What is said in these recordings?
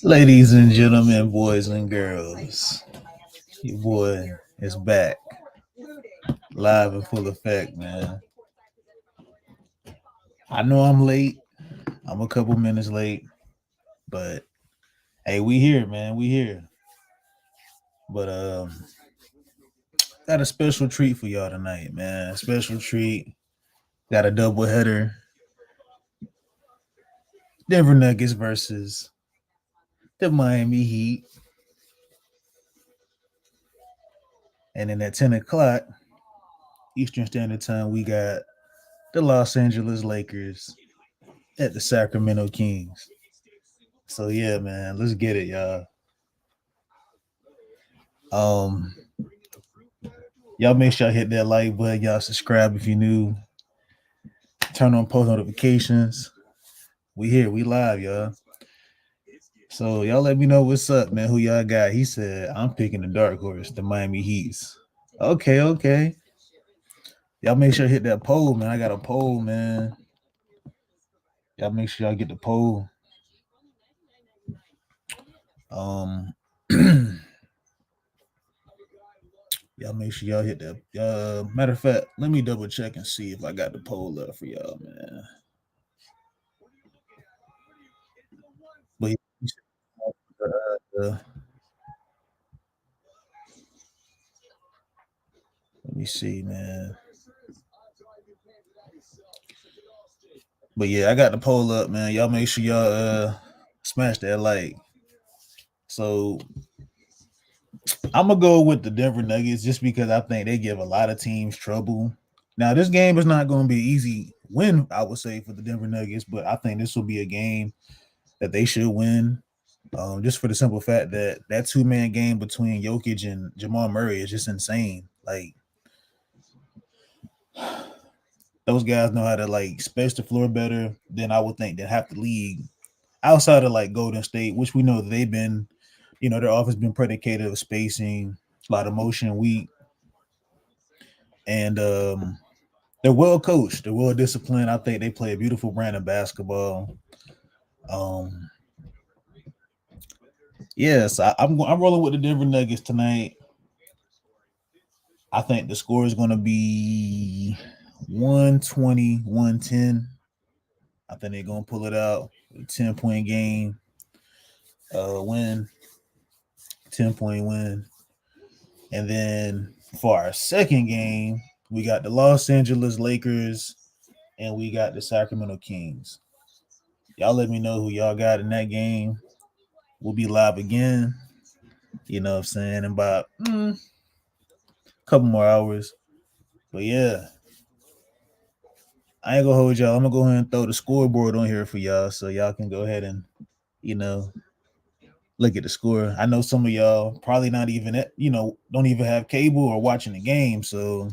Ladies and gentlemen, boys and girls, your boy is back, live in full effect, man. I know I'm late. I'm a couple minutes late, but hey, we here, man. We here. But got a special treat for y'all tonight, man. A special treat. Got a double header. Denver Nuggets versus the Miami Heat. And then at 10 o'clock Eastern Standard Time, we got the Los Angeles Lakers at the Sacramento Kings. So yeah, man, let's get it, y'all. Um, y'all make sure y'all hit that like button. Y'all subscribe if you're new. Turn on post notifications. We here, we live, y'all. So y'all let me know what's up, man. Who y'all got? He said I'm picking the dark horse, the Miami Heats. Okay, okay. Y'all make sure hit that poll, man. I got a poll, man. Y'all make sure y'all get the poll. Um, y'all make sure y'all hit that. Matter of fact, let me double check and see if I got the poll up for y'all, man. But uh, let me see, man. But yeah, I got the poll up, man. Y'all make sure y'all smash that like. So I'm gonna go with the Denver Nuggets just because I think they give a lot of teams trouble. Now this game is not gonna be easy win, I would say, for the Denver Nuggets, but I think this will be a game that they should win. Just for the simple fact that that 2-man game between Jokic and Jamal Murray is just insane. Like those guys know how to like space the floor better than I would think than half the league outside of like Golden State, which we know that they've been, their offense been predicated of spacing, a lot of motion weak, and they're well coached, they're well disciplined. I think they play a beautiful brand of basketball. Um, yes, I'm rolling with the Denver Nuggets tonight. I think the score is going to be 120, 110. I think they're going to pull it out. A 10-point game, win, 10-point win. And then for our second game, we got the Los Angeles Lakers and we got the Sacramento Kings. Y'all let me know who y'all got in that game. We'll be live again, you know what I'm saying, in about a couple more hours. But yeah, I ain't gonna hold y'all. I'm gonna go ahead and throw the scoreboard on here for y'all so y'all can go ahead and, you know, look at the score. I know some of y'all probably not even, don't even have cable or watching the game. So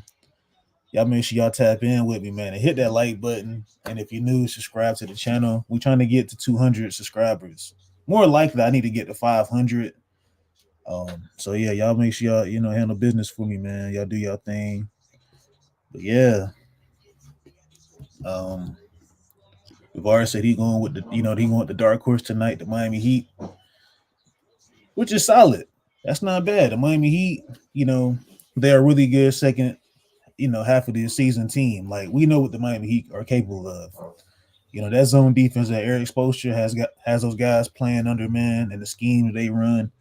y'all make sure y'all tap in with me, man, and hit that like button. And if you're new, subscribe to the channel. We're trying to get to 200 subscribers. More likely, I need to get to 500. So yeah, y'all make sure y'all, handle business for me, man. Y'all do y'all thing. But yeah, um, Guevara said he going with he going with the dark horse tonight, the Miami Heat, which is solid. That's not bad. The Miami Heat, they're a really good second, half of the season team. Like we know what the Miami Heat are capable of. That zone defense that Eric Spoelstra has those guys playing under man and the scheme they run.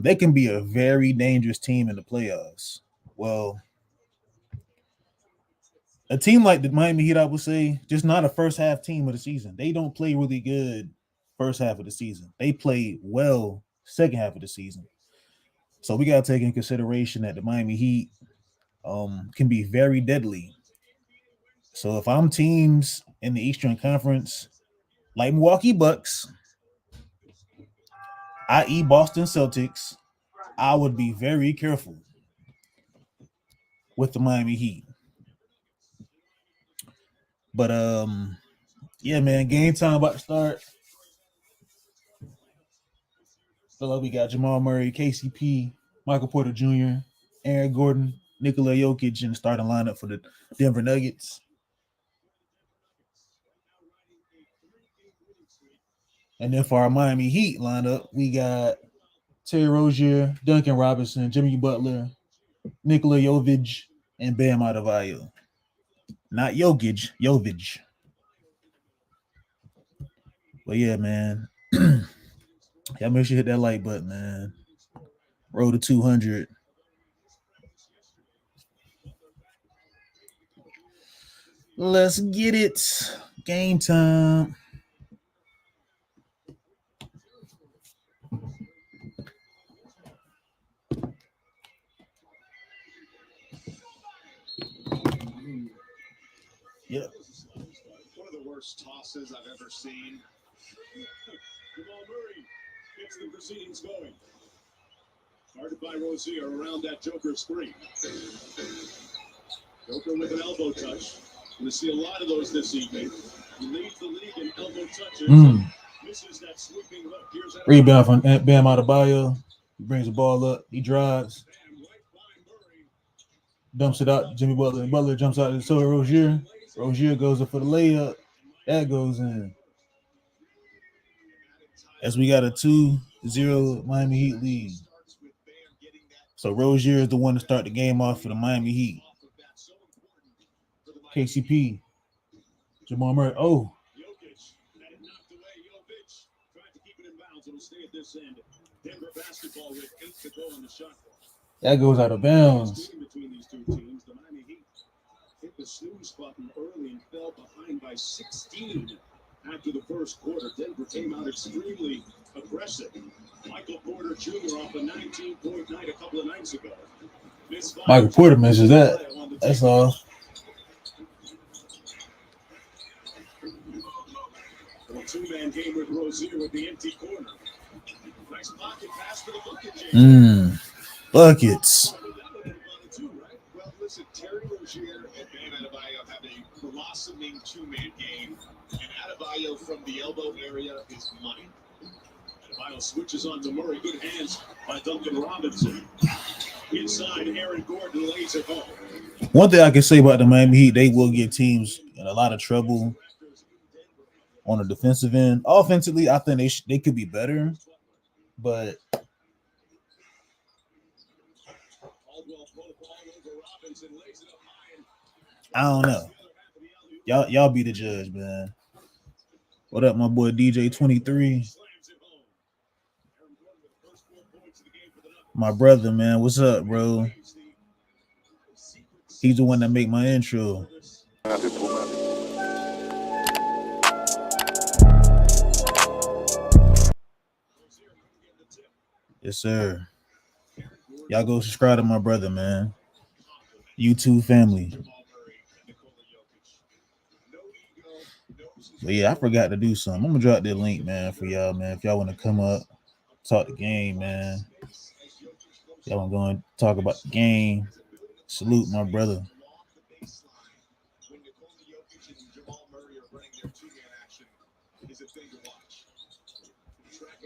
They can be a very dangerous team in the playoffs. Well, a team like the Miami Heat, I would say, just not a first half team of the season. They don't play really good first half of the season. They play well second half of the season. So we gotta take in consideration that the Miami Heat can be very deadly. So if I'm teams in the Eastern Conference like Milwaukee Bucks, i.e. Boston Celtics, I would be very careful with the Miami Heat. But yeah, man, game time about to start. Feel like we got Jamal Murray, KCP, Michael Porter Jr., Aaron Gordon, Nikola Jokic in the starting lineup for the Denver Nuggets. And then for our Miami Heat lineup, we got Terry Rozier, Duncan Robinson, Jimmy Butler, Nikola Jovic, and Bam Adebayo. Not Jokic, Jovic. But yeah, man. Y'all make sure you hit that like button, man. Roll to 200. Let's get it. Game time. Yep. One of the worst tosses I've ever seen. Jamal Murray gets the proceedings going. Guarded by Rozier around that Joker screen. Joker with an elbow touch. Going to see a lot of those this evening. He leads the league in elbow touches. Misses that sweeping hook. Here's Rebound from Bam Adebayo. He brings the ball up. He drives. Dumps it out. Jimmy Butler. Butler jumps out to Rozier. Rozier goes up for the layup. That goes in. As we got a 2-0 Miami Heat lead. So Rozier is the one to start the game off for the Miami Heat. KCP. Jamal Murray. Oh. That goes out of bounds. Between these two teams, the Miami Heat hit the snooze button early and fell behind by 16 after the first quarter. Denver came out extremely aggressive. Michael Porter Jr. off a 19-point night a couple of nights ago. Michael Porter misses that. That's all. A two-man game with Rozier with the empty corner. Nice pocket pass for the bucket. Buckets. Well, listen, Terry Rozier and Bam Adebayo have a blossoming two-man game, and Adebayo from the elbow area is money. Adebayo switches on to Murray. Good hands by Duncan Robinson. Inside, Aaron Gordon lays it home. One thing I can say about the Miami Heat, they will get teams in a lot of trouble on the defensive end. Offensively, I think they could be better, but I don't know. Y'all be the judge, man. What up, my boy DJ 23? My brother, man. What's up, bro? He's the one that make my intro. Yes, sir. Y'all go subscribe to my brother, man. YouTube family. But yeah, I forgot to do something. I'm gonna drop that link, man, for y'all, man. If y'all want to come up, talk the game, man. Y'all want to go and talk about the game. Salute my brother.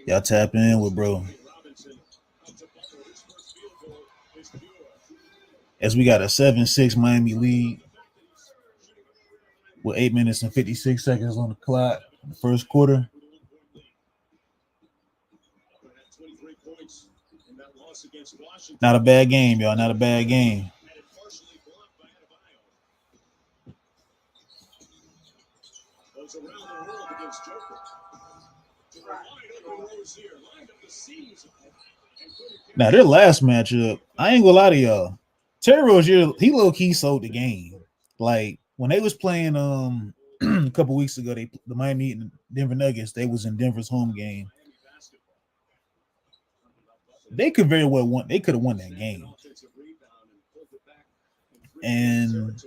Y'all tap in with bro. As we got a 7-6 Miami lead with 8 minutes and 56 seconds on the clock in the first quarter. Not a bad game, y'all. Not a bad game. Now, their last matchup, I ain't gonna lie to y'all. Terry Rozier, he low-key sold the game. Like, when they was playing a couple weeks ago, the Miami Heat and Denver Nuggets, they was in Denver's home game. They could very well won. They could have won that game. And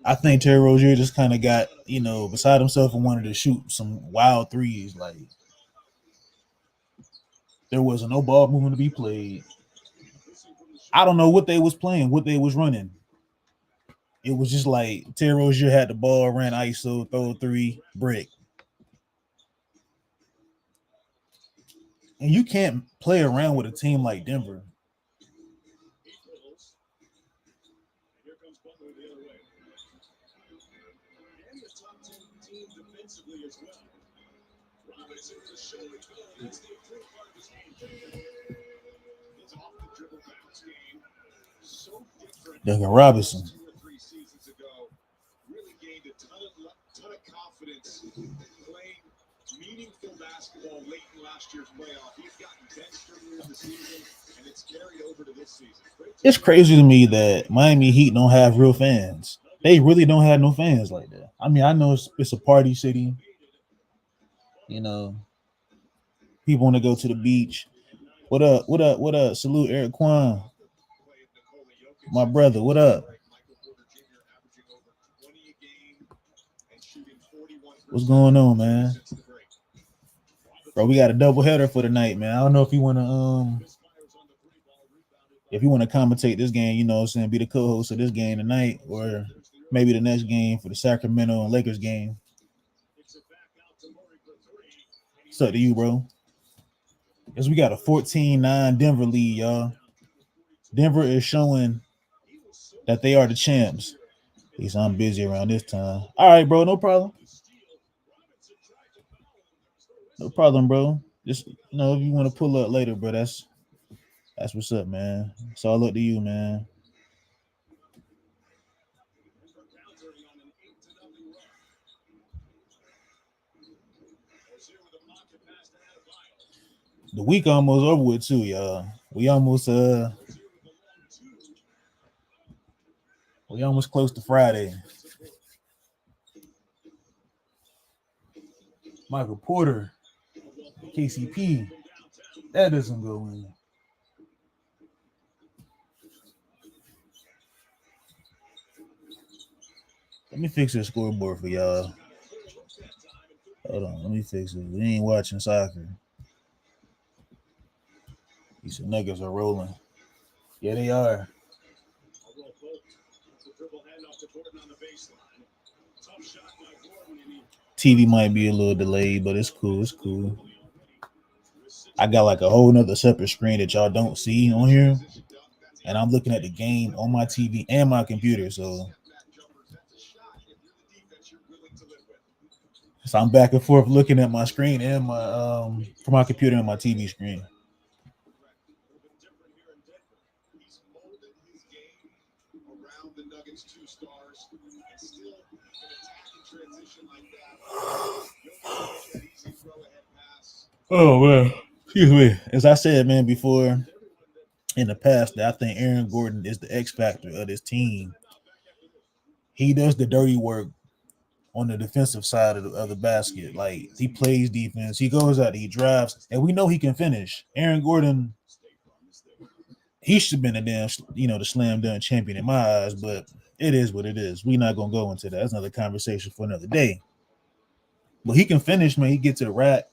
I think Terry Rozier just kind of got, beside himself and wanted to shoot some wild threes. Like, there wasn't no ball movement to be played. I don't know what they was playing, what they was running. It was just like Terry Rozier had the ball, ran ISO, throw a three, brick. And you can't play around with a team like Denver. Duncan Robinson. 2 or 3 seasons ago, really gained a ton of confidence playing meaningful basketball late in last year's playoff. He's gotten benched earlier in the season, and it's carried over to this season. It's crazy to me that Miami Heat don't have real fans. They really don't have no fans like that. I mean, I know it's a party city. You know, people want to go to the beach. What up? What up? What up? Salute Eric Kwan. My brother, what up? What's going on, man? Bro, we got a double header for tonight, man. I don't know if you want to commentate this game, you know what I'm saying, be the co-host of this game tonight, or maybe the next game for the Sacramento and Lakers game. It's up to you, bro. Because we got a 14-9 Denver lead, y'all. Denver is showing that they are the champs. At least I'm busy around this time. All right, bro, no problem. No problem, bro. Just, you know, if you want to pull up later, bro, that's what's up, man. It's all up to you, man. The week almost over with too, y'all. We almost close to Friday. Michael Porter, KCP, that doesn't go in. Let me fix this scoreboard for y'all. Hold on, let me fix it. We ain't watching soccer. These Nuggets are rolling. Yeah, they are. TV might be a little delayed, but it's cool. It's cool. I got like a whole nother separate screen that y'all don't see on here. And I'm looking at the game on my TV and my computer. So I'm back and forth looking at my screen and my for my computer and my TV screen. Oh man, excuse me. As I said, man, before in the past, that I think Aaron Gordon is the X factor of this team. He does the dirty work on the defensive side of the basket. Like, he plays defense, he goes out, he drives, and we know he can finish. Aaron Gordon, he should have been a damn, the slam dunk champion in my eyes, but it is what it is. We're not gonna go into that. That's another conversation for another day. But he can finish, man. He gets to the rack.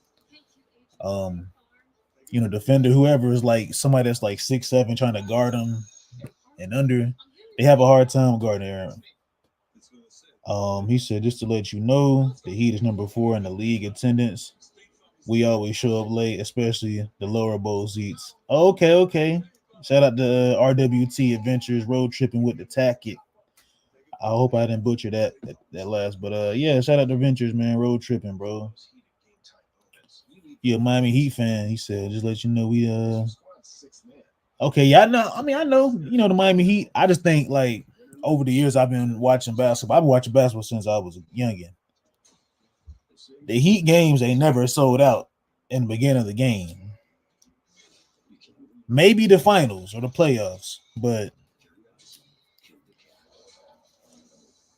Defender, whoever is like somebody that's like 6'7", trying to guard him and under, they have a hard time guarding Aaron. He said, just to let you know, the Heat is number 4 in the league attendance. We always show up late, especially the lower bowl seats. Okay. Shout out to RWT Adventures, road tripping with the Tacket. I hope I didn't butcher that last, but yeah, shout out to Adventures, man, road tripping, bro. You're a Miami Heat fan, he said. Just let you know we okay, yeah, I know. I mean, I know, the Miami Heat. I just think, like, over the years I've been watching basketball. I've been watching basketball since I was a youngin. The Heat games, they never sold out in the beginning of the game. Maybe the finals or the playoffs, but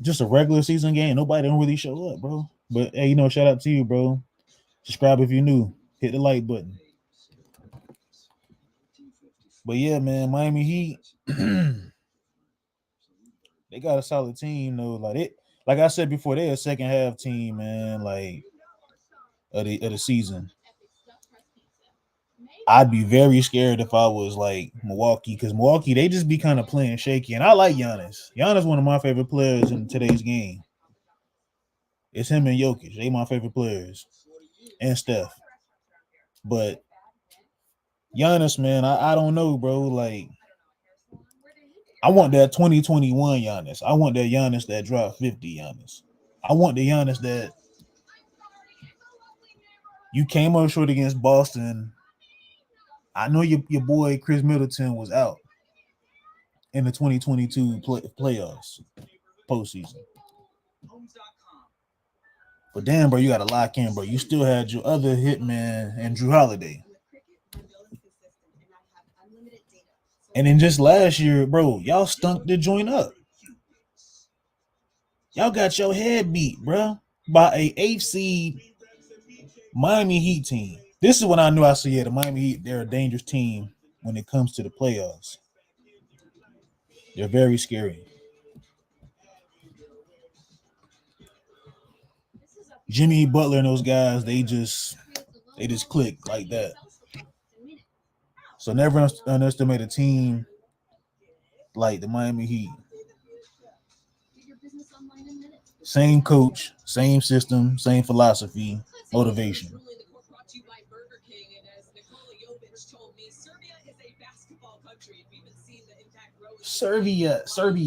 just a regular season game, nobody don't really show up, bro. But hey, shout out to you, bro. Subscribe if you're new. Hit the like button. But yeah, man, Miami Heat, they got a solid team, though. Like I said before, they're a second half team, man. Like of the season. I'd be very scared if I was like Milwaukee, because Milwaukee, they just be kind of playing shaky. And I like Giannis. Giannis, one of my favorite players in today's game. It's him and Jokic. They my favorite players. And Steph. But Giannis, man, I don't know, bro. Like, I want that 2021 Giannis. I want that Giannis that dropped 50 Giannis. I want the Giannis that, You came up short against Boston. I know your boy Chris Middleton was out in the 2022 playoffs postseason. But damn, bro, you got to lock in, bro. You still had your other hitman and Drew Holiday. And then just last year, bro, y'all stunk the joint up. Y'all got your head beat, bro, by a 8th seed Miami Heat team. This is when I knew I said, yeah, the Miami Heat, they're a dangerous team when it comes to the playoffs. They're very scary. Jimmy Butler and those guys, they just click like that. So never underestimate a team like the Miami Heat. Same coach, same system, same philosophy, motivation. Serbia. Becoming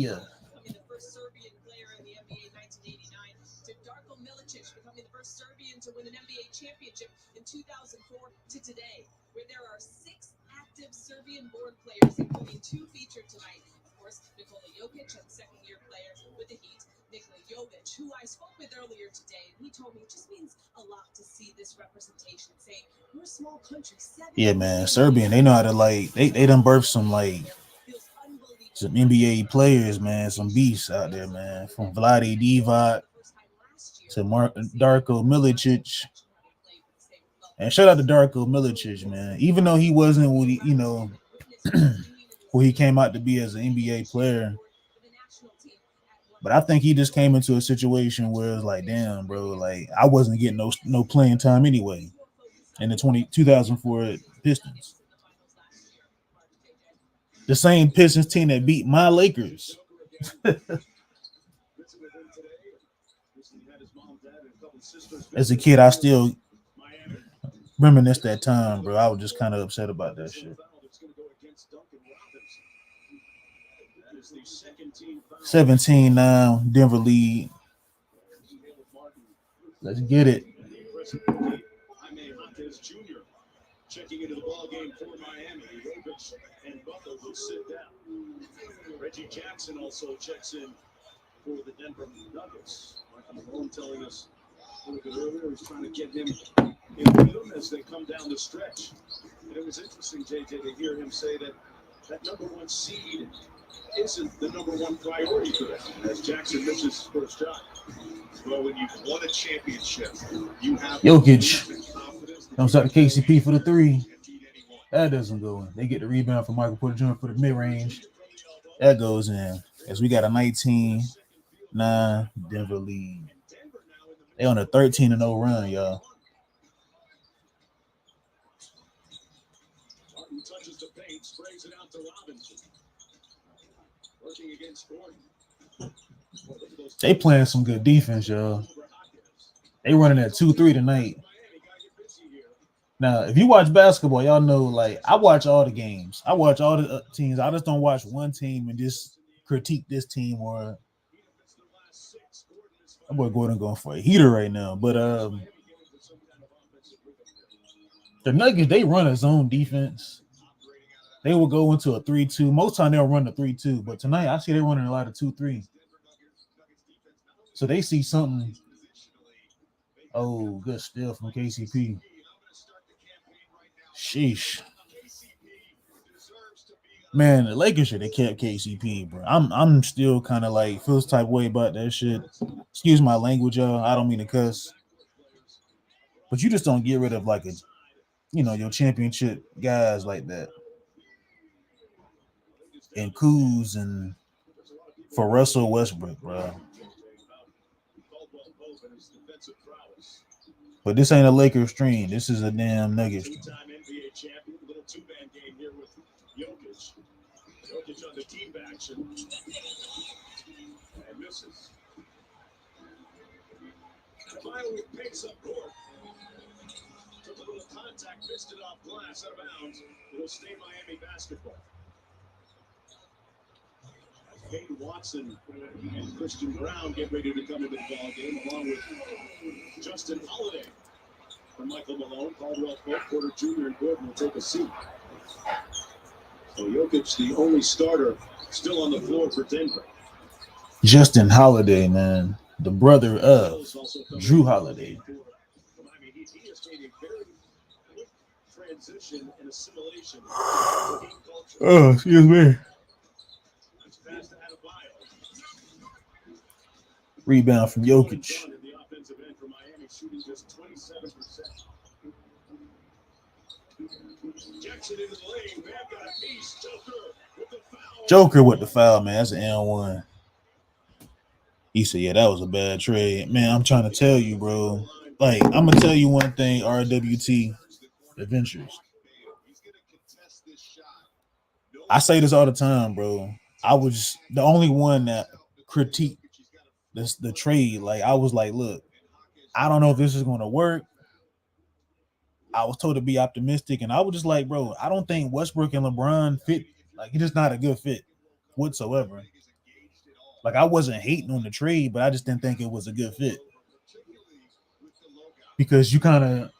the first Serbian to win an NBA championship in 2004 to today, where there are 6 active Serbian-born players, including 2 featured tonight. Of course, Nikola Jokic, a second-year player with the Heat. Nikola Jokic, who I spoke with earlier today, and he told me it just means a lot to see this representation, saying we're a small country. Yeah, man, Serbian, they know how to they done birthed some NBA players, man, some beasts out there, man, from Vlade Divac to Darko Milicic. And shout out to Darko Milicic, man. Even though he wasn't what he, who he came out to be as an NBA player, but I think he just came into a situation where it's like, damn, bro, like I wasn't getting no playing time anyway in the 2004 Pistons. The same Pistons team that beat my Lakers. As a kid, I still reminisce that time, bro. I was just kind of upset about that shit. 17 now, Denver lead. Let's get it. Checking into the ball game for Miami. Jokic and Butler will sit down. Reggie Jackson also checks in for the Denver Nuggets. Michael Malone telling us a little bit earlier he's trying to get him in rhythm as they come down the stretch. And it was interesting, JJ, to hear him say that number 1 seed isn't the number 1 priority for them as Jackson misses his first shot. Well, when you've won a championship, you have Jokic comes out to KCP for the 3. That doesn't go in. They get the rebound from Michael Porter Jr. for the mid-range. That goes in. As we got a 19-9 Denver lead. They on a 13-0 run, y'all. Martin touches the paint, sprays it out to Robinson. Working against Gordon. They playing some good defense, y'all. They running at 2-3 tonight. Now, if you watch basketball, y'all know, like, I watch all the games. I watch all the teams. I just don't watch one team and just critique this team. Or that boy Gordon going for a heater right now. But the Nuggets, they run a zone defense. They will go into a 3-2. Most time they'll run a 3-2. But tonight, I see they're running a lot of 2-3. So they see something. Oh, good steal from KCP. Sheesh. Man, the Lakers should have kept KCP, bro. I'm still kind of like feels type way about that shit. Excuse my language, y'all. I don't mean to cuss. But you just don't get rid of like your championship guys like that. And Kuz and for Russell Westbrook, bro. But this ain't a Lakers stream. This is a damn Nuggets stream. NBA champion, little 2-man game here with Jokic. Jokic on the deep action. And misses. Adebayo with pace up court. Took a little contact, missed it off glass, out of bounds. It'll stay Miami basketball. Peyton Watson and Christian Brown get ready to come into the ball game along with Justin Holiday. from Michael Malone, Caldwell Pope, Porter Jr., and Gordon will take a seat. So Jokic, the only starter still on the floor for Denver. Justin Holiday, man, the brother of Drew Holiday. He has made a very quick transition and assimilation. Oh, excuse me. Rebound from Jokic. The offensive end for Miami shooting just 27%. Jackson into the lane. Bam got a piece. Joker with the foul, man. That's an N1. He said, yeah, that was a bad trade. Man, I'm trying to tell you, bro. Like, I'm going to tell you one thing, RWT Adventures. I say this all the time, bro. I was the only one that critiqued the trade. Like, I was like, look, I don't know if this is going to work. I was told to be optimistic, and I was just like, bro, I don't think Westbrook and LeBron fit. Like, it's just not a good fit whatsoever. Like, I wasn't hating on the trade, but I just didn't think it was a good fit. Because you kind of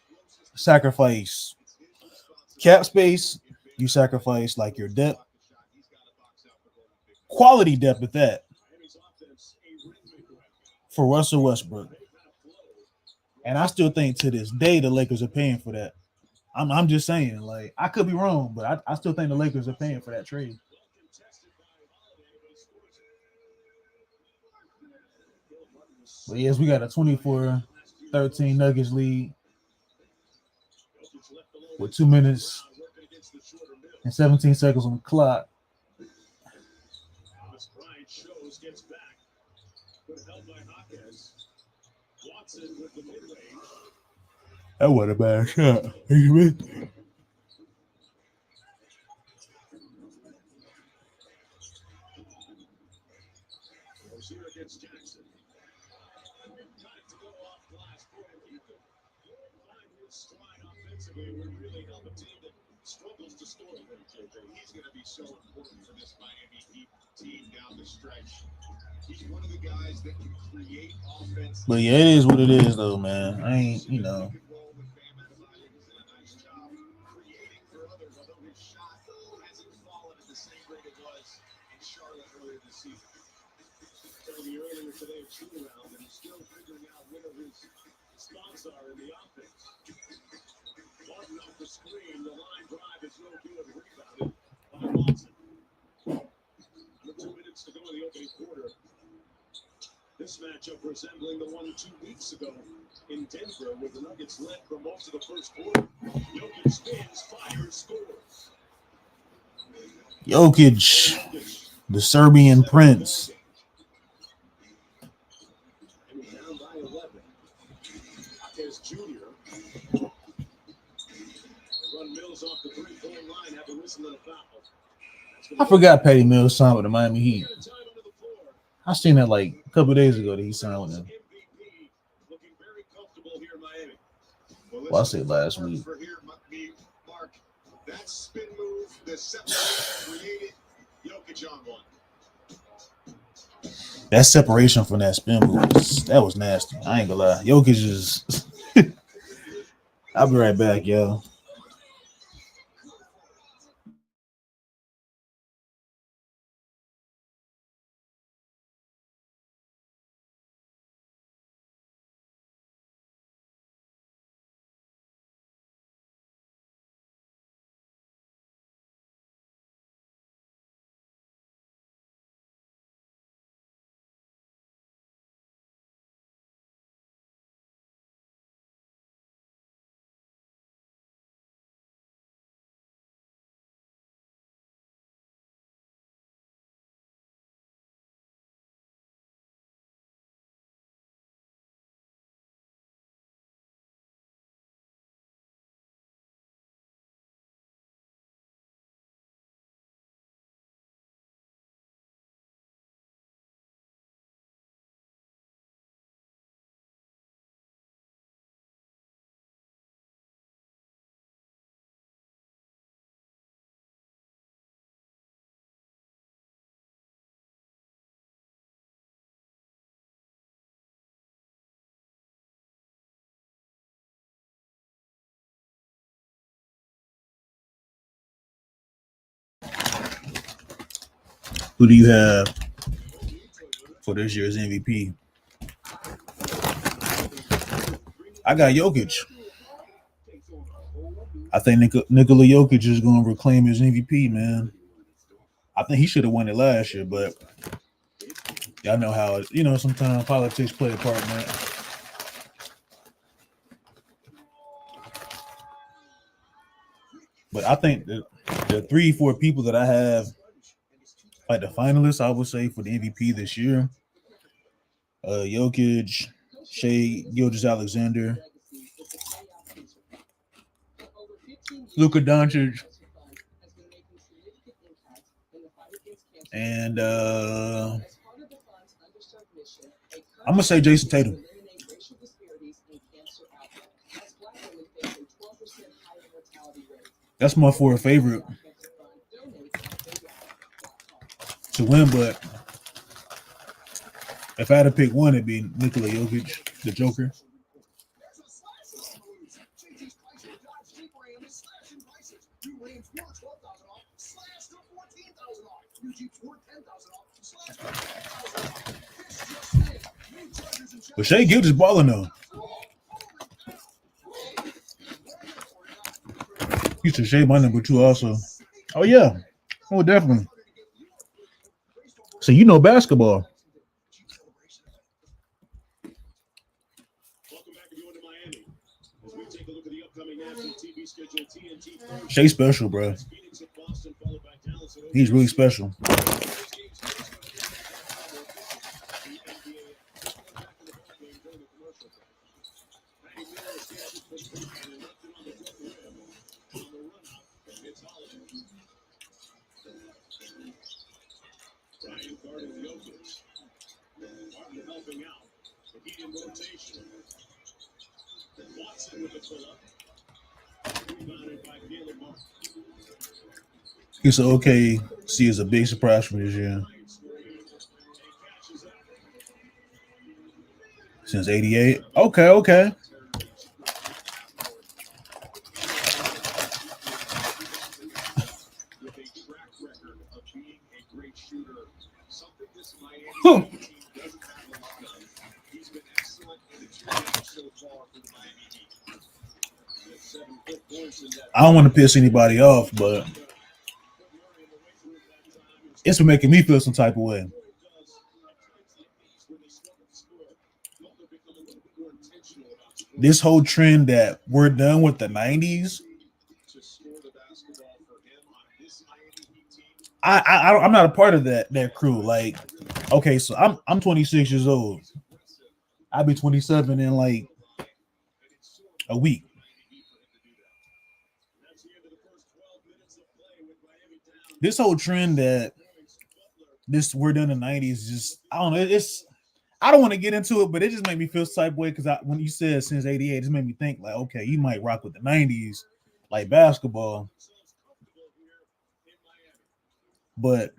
sacrifice cap space, you sacrifice, like, your depth. Quality depth at that. For Russell Westbrook. And I still think to this day the Lakers are paying for that. I'm just saying, like, I could be wrong, but I still think the Lakers are paying for that trade. But yes, we got a 24-13 Nuggets lead with 2 minutes and 17 seconds on the clock. That wasn't a bad shot. Against Jackson. Time to go off glass. If you could find his stride offensively, it would really help a team that struggles to score. He's going to be so important for this Miami Heat team down the stretch. He's one of the guys that can create offense. But yeah, it is what it is, though, man. I ain't, you know. Earlier today, shoot around, and he's still figuring out where his spots are in the offense. Martin off the screen, the line drive is no good. Rebounded by Watson. Under 2 minutes to go in the opening quarter. This matchup resembling the one 2 weeks ago in Denver, where the Nuggets led for most of the first quarter. Jokic spins, fires, scores. Jokic, the Serbian prince. Jr. Run Mills off the 3-point line, have a whistle and a foul. I forgot Patty Mills signed with the Miami Heat. I seen that like a couple of days ago that he signed with them. Looking very comfortable here in Miami. Well, I said last week. Mark, that spin move, the separation created Jokic on one. That separation from that spin move, that was nasty. I ain't gonna lie. Jokic is. I'll be right back, yo. Who do you have for this year's MVP? I got Jokic. I think Nikola Jokic is going to reclaim his MVP, man. I think he should have won it last year, but y'all know how sometimes politics play a part in that. But I think the 3-4 people that I have, like the finalists, I would say for the MVP this year, Jokic, Shai Gilgeous-Alexander, Luka Doncic, and I'm gonna say Jason Tatum. That's my fourth favorite to win, but if I had to pick one, it'd be Nikola Jokic, the Joker. But Shai Gilgeous balling though. Used to Shai my number 2 also. Oh yeah, oh definitely. So you know basketball. Shai special, bro. He's really special. He said, okay, see, it's a big surprise for this year. Since 88. Okay. I don't want to piss anybody off, but it's making me feel some type of way. This whole trend that we're done with the 90s, I'm not a part of that crew. Like, okay, so I'm 26 years old. I'll be 27 in like a week. This whole trend that we're done in the 90s, just I don't know. I don't want to get into it, but it just made me feel type way because when you said since 88, it just made me think like, okay, you might rock with the 90s, like basketball. But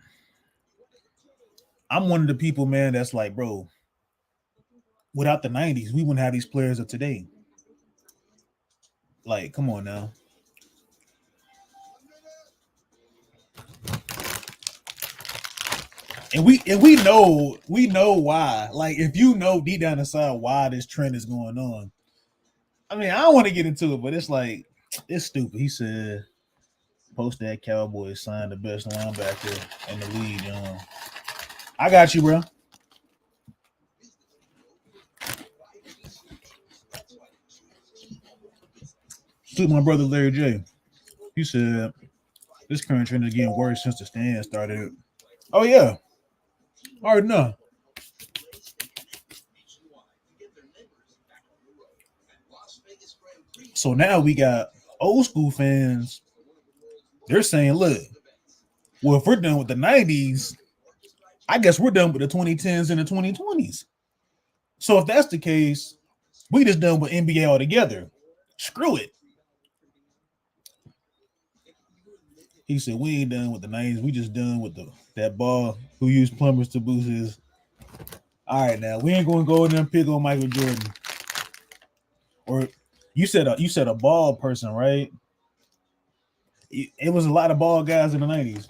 I'm one of the people, man, that's like, bro, without the 90s, we wouldn't have these players of today. Like, come on now. And we know why. Like, if you know deep down inside why this trend is going on. I mean, I don't want to get into it, but it's like, it's stupid. He said, post that Cowboys signed the best linebacker in the league. I got you, bro. Shoot my brother Larry J. He said, this current trend is getting worse since the stand started. Oh, yeah. All right, no. So now we got old school fans. They're saying, look, well, if we're done with the 90s, I guess we're done with the 2010s and the 2020s. So if that's the case, we just done with NBA altogether. Screw it. He said, we ain't done with the 90s. We just done with that ball who used plumbers to boost his. All right, now we ain't going to go in there and pick on Michael Jordan. Or you said a ball person, right? It was a lot of ball guys in the 90s.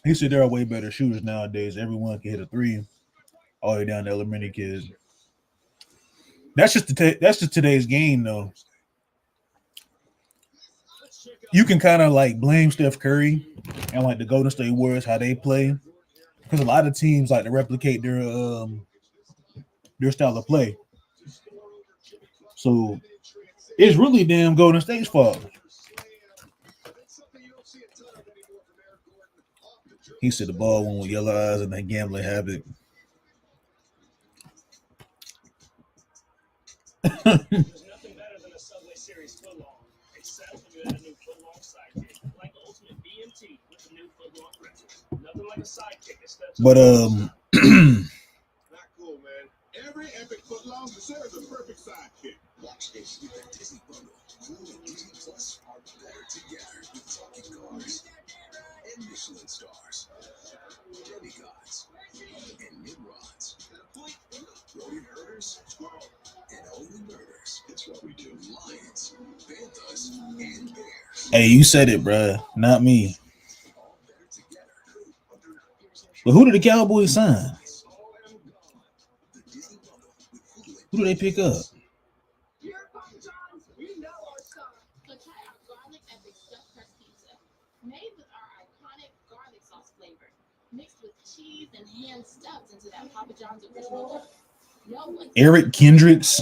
He said there are way better shooters nowadays. Everyone can hit a three, all the way down to elementary kids. That's just today's game, though. You can kind of like blame Steph Curry and like the Golden State Warriors how they play, because a lot of teams like to replicate their style of play. So it's really damn Golden State's fault. He said the ball went with yellow eyes and that gambling habit. There's nothing better than a Subway Series footlong, except when you add a new footlong sidekick, like the ultimate BMT with the new footlong pretzels. Nothing like a sidekick that steps But Not cool, man. Every epic footlong deserves a perfect sidekick. Watch this with the Disney bundle. Cool and Disney Plus are better together with talking cars and Michelin stars, demigods and Nimrods, rodent herders and holy murders. It's what we do. Lions, panthers, and bears. hey, you said it, bruh. Not me. All better together. But who did the Cowboys sign? The Disney bundle with Hulu and Who do they pick up? Here at Papa John's, we know our stuff. So try our garlic epic stuffed crust pizza, made with our iconic garlic sauce flavor, mixed with cheese and hand stuffed into that Papa John's original dough. No one. Eric Kendricks.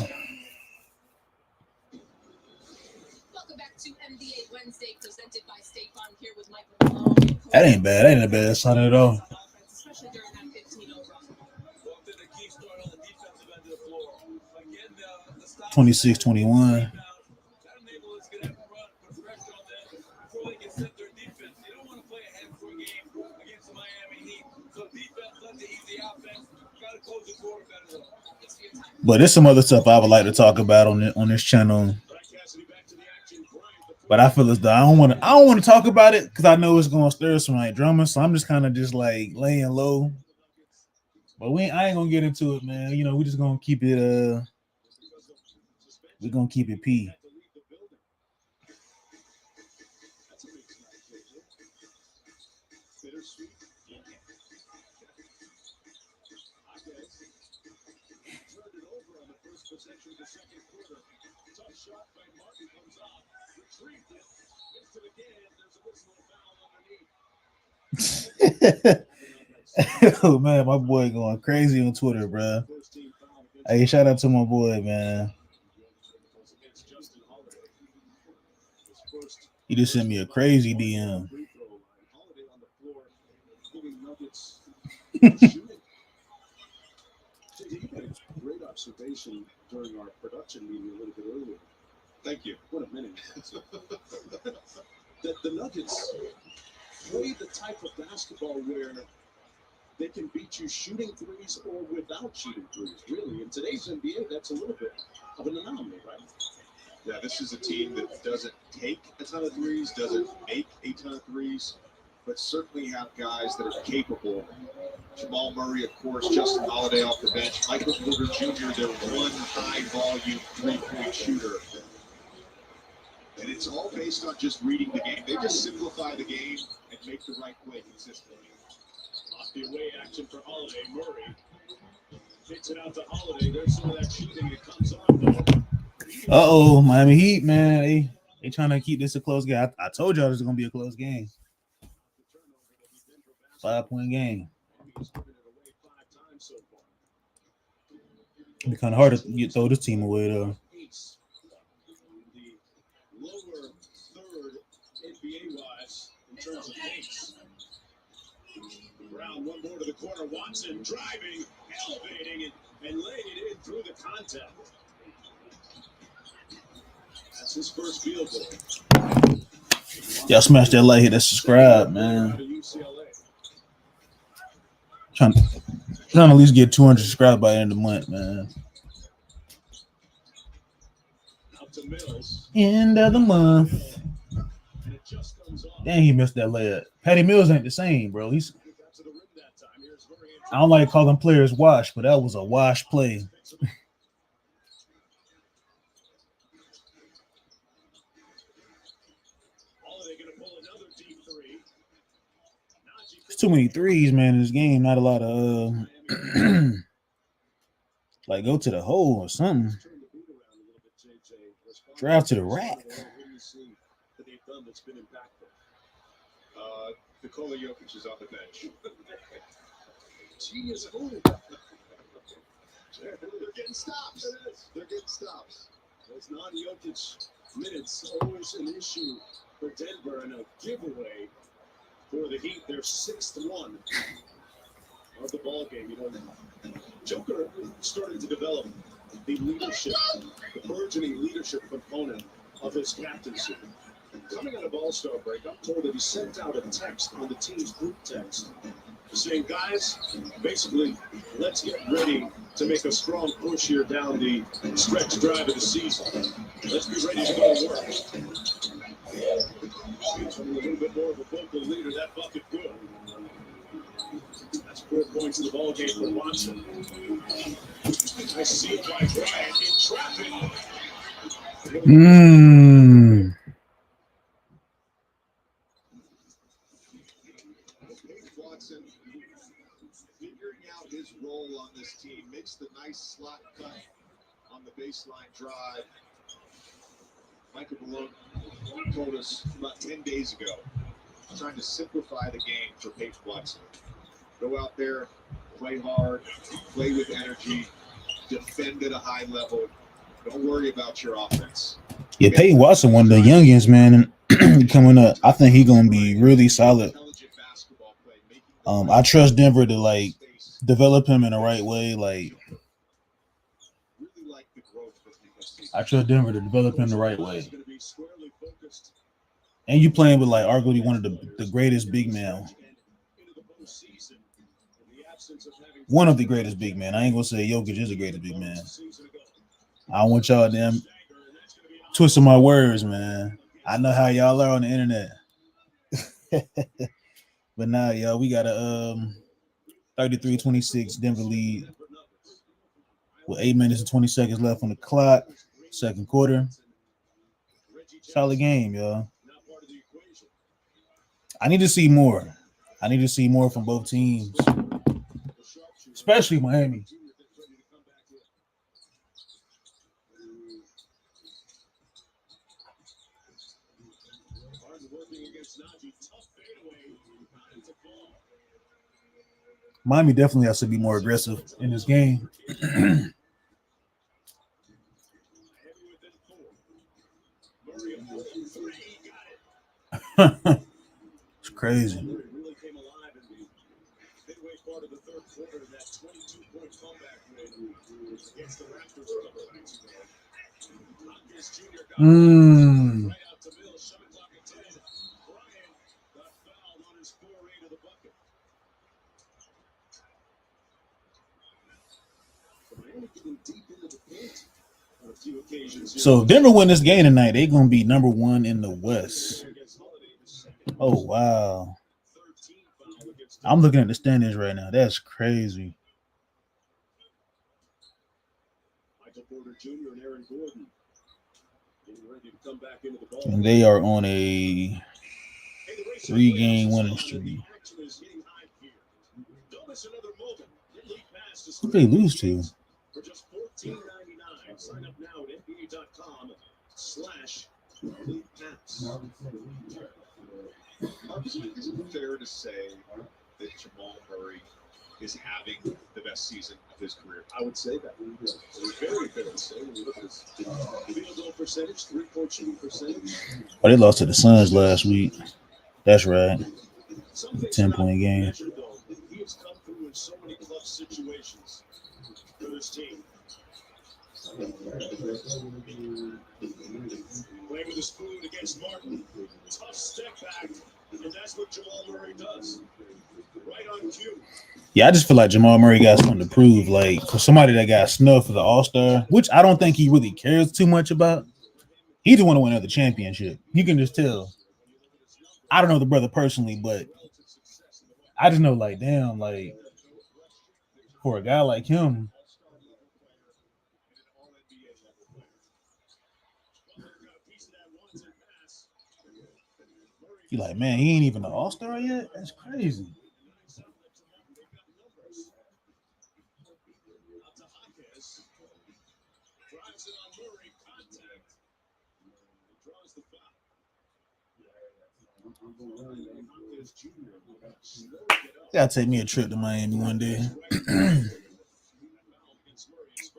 Welcome back to NBA Wednesday, presented by State Farm. Here with Michael Malone. That ain't bad. That ain't a bad sign at all. Especially during that 15-0 run. 26-21. But there's some other stuff I would like to talk about on this channel. But I feel as though I don't want to talk about it because I know it's gonna stir some like drama. So I'm just kind of just like laying low. But I ain't gonna get into it, man. You know, we're just gonna keep it we're gonna keep it P. Oh man, my boy going crazy on Twitter, bro. Hey, shout out to my boy, man. He just sent me a crazy DM. Great observation during our production meeting a little bit earlier. Thank you. What a minute. The Nuggets play the type of basketball where they can beat you shooting threes or without shooting threes, really. In today's NBA, that's a little bit of an anomaly, right? Yeah, this is a team that doesn't take a ton of threes, doesn't make a ton of threes, but certainly have guys that are capable. Jamal Murray, of course, Justin Holiday off the bench, Michael Porter Jr., their one high-volume three-point shooter. And it's all based on just reading the game. They just simplify the game and make the right play consistently. off the away action for Holiday. Murray kicks it out to Holiday. There's some of that shooting that comes on, though. Miami Heat, man. They trying to keep this a close game. I told y'all this is gonna be a close game. 5-point game. It'd be kind of hard to throw this team away though. The lower third NBA-wise in terms of pace. Brown, one more to the corner. Watson driving, elevating, and laying it in through the contact. That's his first field goal. Y'all smash that like, hit that subscribe, man. Trying to at least get 200 subscribers by the end of the month, man. Out to Mills. End of the month. And it just comes off. Dang, he missed that layup. Patty Mills ain't the same, bro. Got to the rim that time. Here's Murray. I don't like calling players wash, but that was a wash play. Holiday going to pull another deep three. too many threes, man, in this game. Not a lot of like go to the hole or something. Drive to the rack. Nikola Jokic is on the bench. Genius move. They're getting stops. They're getting stops. Those non-Jokic minutes always an issue for Denver and a giveaway for the Heat. Their sixth one of the ball game. You know, Joker started to develop the leadership, the burgeoning leadership component of his captaincy. Coming out of All-Star break, I'm told that he sent out a text on the team's group text saying, guys, basically, let's get ready to make a strong push here down the stretch drive of the season. Let's be ready to go to work. A little bit more of a vocal leader, that bucket good. That's 4 points in the ball game for Watson. Nice seal by Bryant in traffic. Watson figuring out his role on this team, makes the nice slot cut on the baseline drive. Michael Malone told us about 10 days ago, trying to simplify the game for Peyton Watson. Go out there, play hard, play with energy, defend at a high level. Don't worry about your offense. Yeah, Peyton Watson, one of the youngins, man, coming up. I think he's gonna be really solid. I trust Denver to like develop him in the right way. Like, I trust Denver to develop him the right way. And you playing with like arguably one of the greatest big men. One of the greatest big men. I ain't gonna say Jokic is the greatest big man. I don't want y'all damn twisting my words, man. I know how y'all are on the internet. But now, y'all, we got a 33-26 Denver lead with 8 minutes and 20 seconds left on the clock. Second quarter. Solid game, y'all. I need to see more. I need to see more from both teams, especially Miami. Miami definitely has to be more aggressive in this game. It's crazy. So if Denver win this game tonight, they're gonna be number one in the West. Oh wow. I'm looking at the standings right now. That's crazy. And they are on a 3-game winning streak. Who they lose to? For just $14.99, sign up now at NBA.com/leaguepass. Is it fair to say that Jamal Murray is having the best season of his career? I would say that. It's very fair to say. When you look at his field goal percentage, 3-point shooting percentage. Oh, they lost to the Suns last week. That's right. 10-point game. He has come through in so many clutch situations for this team. Playing with a spoon against Martin. Tough step back, and that's what Jamal Murray does. Right on cue. Yeah, I just feel like Jamal Murray got something to prove. Like, for somebody that got snubbed for the All-Star, which I don't think he really cares too much about. He just want to win another championship. You can just tell. I don't know the brother personally, but I just know, like, damn, like, for a guy like him, you like, man, he ain't even an All-Star yet? That's crazy. draws the foul. Hopkins Jr. slowed it up. Gotta take me a trip to Miami one day.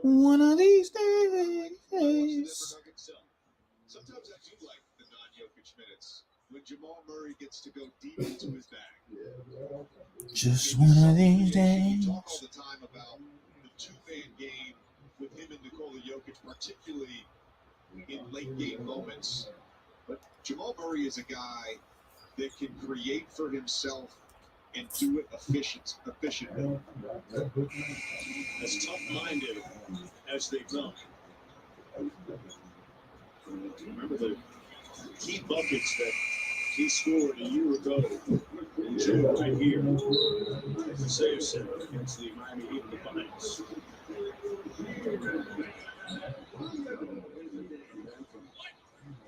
One of these days. Sometimes I do like the non-Jokic minutes when Jamal Murray gets to go deep into his bag. Just one of these We days. talk all the time about the two-man game with him and Nikola Jokic, particularly in late-game moments. But Jamal Murray is a guy that can create for himself and do it efficiently. As tough-minded as they come. Remember the key buckets that he scored a year ago in June right here at Kaseya Center against the Miami Heat and the Combatants.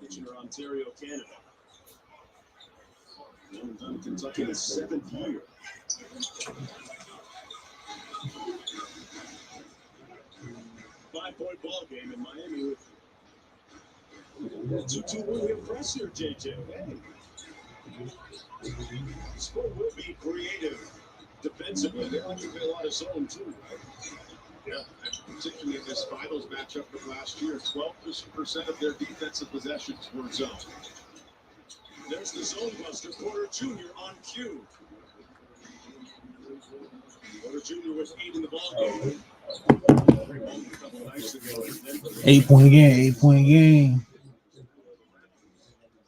Kitchener, Ontario, Canada. In Kentucky, his 7th year. Five-point ball game in Miami with 2-2 win press here, JJ. Hey. Sport will be creative defensively. They like to play a lot of zone, too, right? Yeah, and particularly in this finals matchup from last year, 12% of their defensive possessions were zone. There's the zone buster, Porter Jr. on cue. Porter Jr. was 8 in the ball game. A couple nights ago. 8-point game. 8-point game.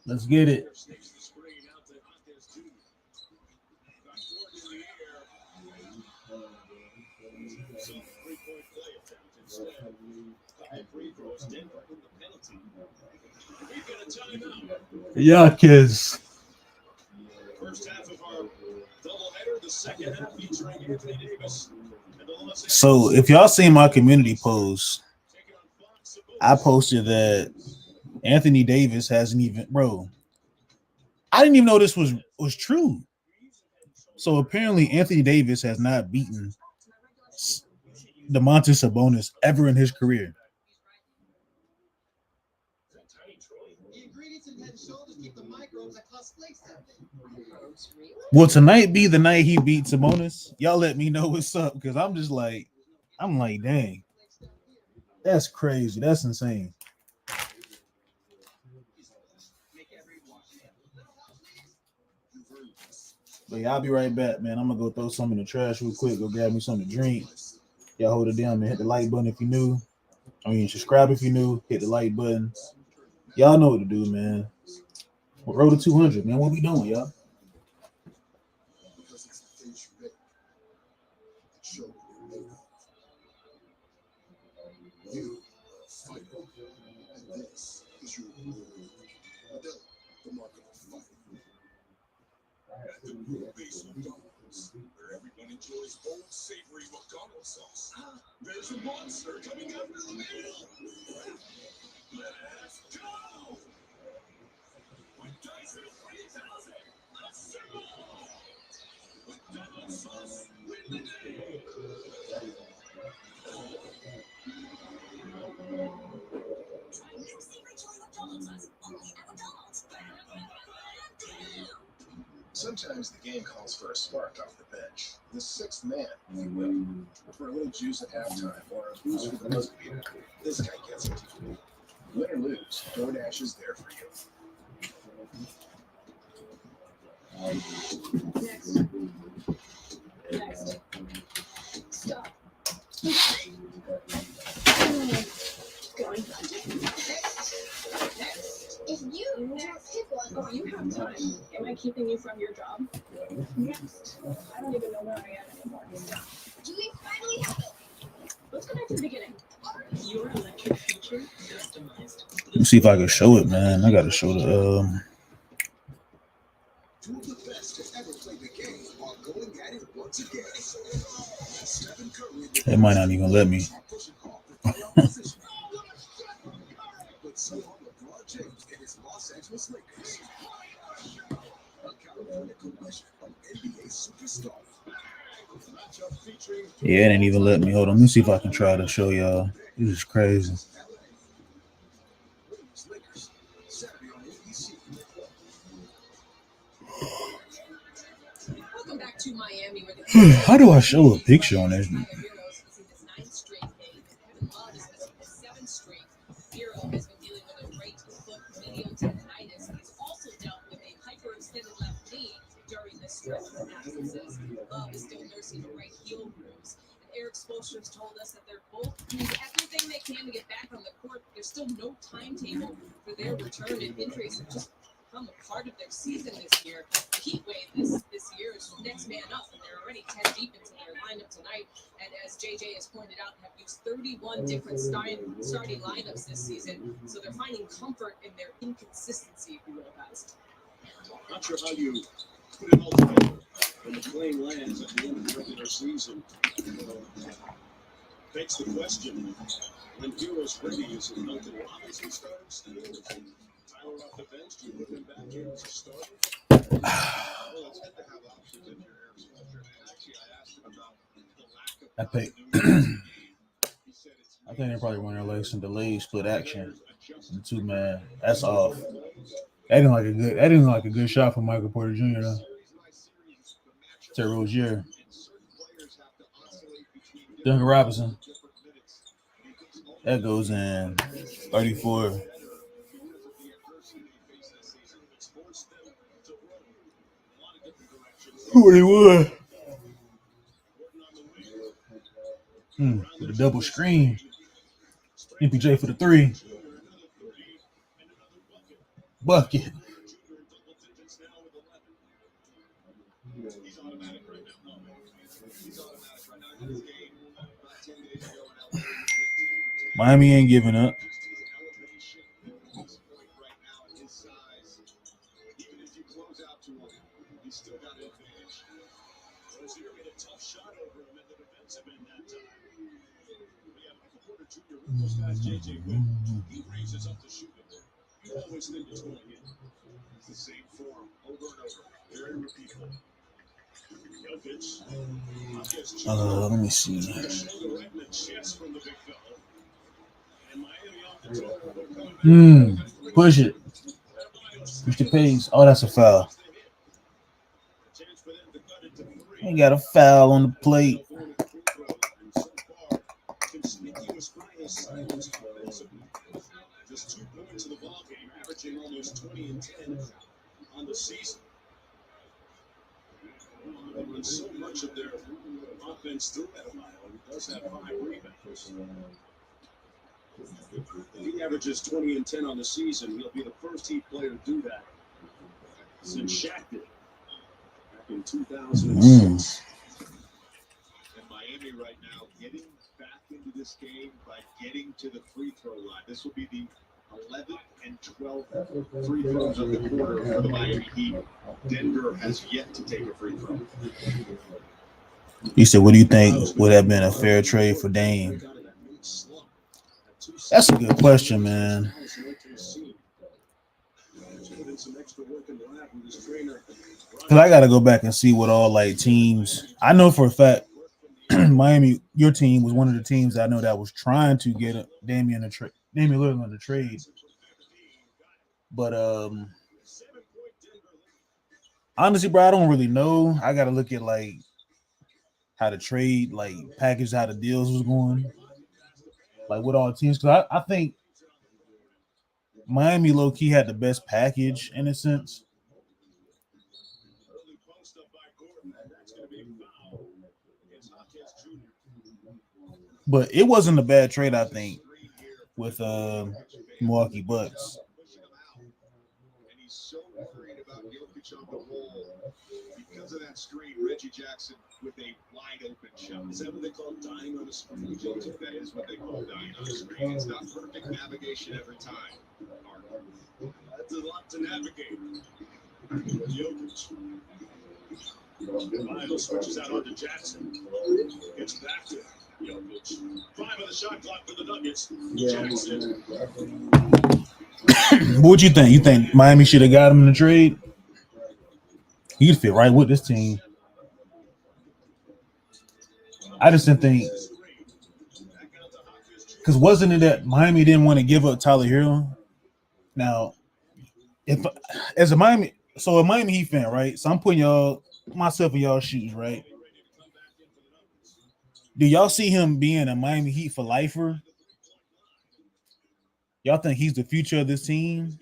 Let's get it. Yuckies. First half of our doubleheader, the second half featuring Anthony Davis. So if y'all seen my community post, I posted that Anthony Davis hasn't even, bro. I didn't even know this was true. So apparently Anthony Davis has not beaten Domantas Sabonis ever in his career. Will tonight be the night he beats Sabonis? Y'all let me know what's up, because I'm like, dang. That's crazy. That's insane. But yeah, I'll be right back, man. I'm gonna go throw some in the trash real quick. Go grab me something to drink. Y'all hold it down, man. Hit the like button if you're new. Subscribe if you're new. Hit the like button. Y'all know what to do, man. We're road to 200, man. What we doing, y'all? Because it's the things you make. Show what you're made of. You are a fighter. And this is your reward. Modelo, the mark of a fighter. At the new base McDonald's, where everyone enjoys bold, savory McDonald's sauce. There's a monster coming after the meal. Let's go! With Dyson 3000, a symbol! McDonald's sauce, win the day! Sometimes the game calls for a spark off the bench. The sixth man, if you will. For a little juice at halftime or a boost for the buzzer beater, this guy gets it. Win or lose, DoorDash is there for you. Next. Stop. Going. If you pick one, Oh, you have time. Am I keeping you from your job? Next. I don't even know where I am anymore. Stop. do we finally have it? Let's go back to the beginning. Your electric feature customized. Let me see if I can show it, man. I gotta show the Two of the best to ever play the game are going at it once again. Stephen Curry and the It might not even let me. are pushing hard for playoff position. But so are LeBron James and his Los Angeles Lakers. A California collection of NBA superstars. Matchup featuring Yeah, it ain't even let me. Hold on. Let me see if I can try to show y'all. This is crazy. Lakers. Saturday to Miami, where the How do I show a picture on this? Heroes is in his 9th straight game. Kevin Love is missing his 7th straight. Hero has been dealing with a right foot medial tendonitis. He's also dealt with a hyperextended left knee during this stretch of absences. Love is still nursing a right heel bruise. And Eric Spoelstra's told us that they're both doing everything they can to get back on the court. There's still no timetable for their return, and injuries have just become a part of their season this year. The heat wave this year is next man up, and they're already 10 deep into their lineup tonight. And as JJ has pointed out, have used 31 different starting lineups this season, so they're finding comfort in their inconsistency, if you will, best. Not sure how you put it all together when the plane lands at the end of the regular season. Begs the question, when Hero's ready, is it Duncan Robinson starting still? Is it Tyler off the bench? Do you put him back in as a starter? Well, it's good to have options in your Eric Spoelstra. And actually, I asked him about the lack of I think continuity. He said it's I think they're probably running like some delayed split action. And 2-man. That's off. That didn't like a good shot from Michael Porter Jr. though. To Rozier. Duncan Robinson. That goes in 34. Who he was? With a double screen. MPJ for the 3. Bucket. Miami ain't giving up. He raises up the shooter. You always think it's going in. It's the same form over and over. Very repeatable. Let me see. Push it. Push the pace. Oh, that's a foul. Ain't got a foul on the plate. Just 2 points in the ball game, averaging almost 20 and 10 on the season. They run so much of their offense through Adebayo. He does have 5 rebounds. If he averages 20 and 10 on the season, he'll be the first Heat player to do that since Shaq did back in 2006. And Miami right now getting back into this game by getting to the free throw line. This will be the 11th and 12th free throws of the quarter for the Miami Heat. Denver has yet to take a free throw. He said, what do you think would have been a fair trade for Dame? That's a good question, man. Because I got to go back and see what all like teams. I know for a fact Miami, your team was one of the teams I know that was trying to get Damian Lillard on the trade. But honestly, bro, I don't really know. I got to look at like how the trade, like package, how the deals was going, like with all the teams. Because I think Miami low key had the best package in a sense. But it wasn't a bad trade, I think, with Milwaukee Bucks. And he's so worried about Jokic on the wall because of that screen. Reggie Jackson with a wide open shot. Is that what they call dying on the screen? That is what they call dying on the screen. It's not perfect navigation every time. That's a lot to navigate. Jokic. Miles switches out onto Jackson. Gets back to Jokic. 5 on the shot clock for the Nuggets. Jackson. What you think? You think Miami should have got him in the trade? He'd fit right with this team. I just didn't think, because wasn't it that Miami didn't want to give up Tyler Hero? Now, if as a Miami Heat fan, right? So I'm putting y'all myself in y'all shoes, right? Do y'all see him being a Miami Heat for lifer? Y'all think he's the future of this team?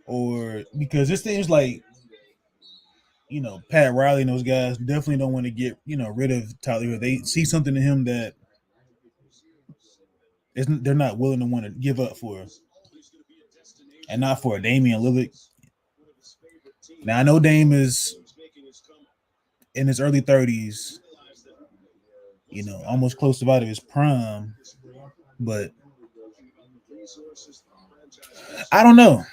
Or because it seems like, Pat Riley and those guys definitely don't want to get, rid of Tyler Hero. They see something in him that they're not willing to want to give up for. And not for a Damian Lillard. Now, I know Dame is in his early 30s, almost close to out of his prime. But I don't know.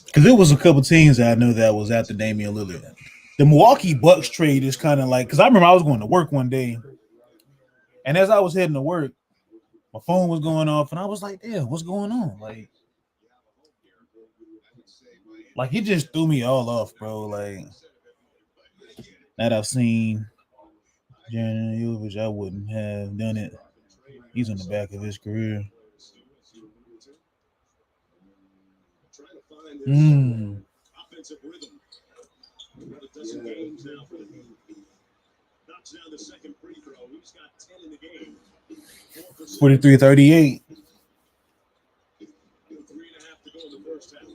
Because there was a couple teams that I know that was after Damian Lillard. The Milwaukee Bucks trade is kind of like, because I remember I was going to work one day, and as I was heading to work, my phone was going off, and I was like, damn, what's going on? Like he just threw me all off, bro. Like, that I've seen Jaron Jovic, I wouldn't have done it. He's on the back of his career. Offensive rhythm. Another dozen games now for the knocks down the second free throw. He's got 10 in the game. 43-38. 3.5 to go in the first half.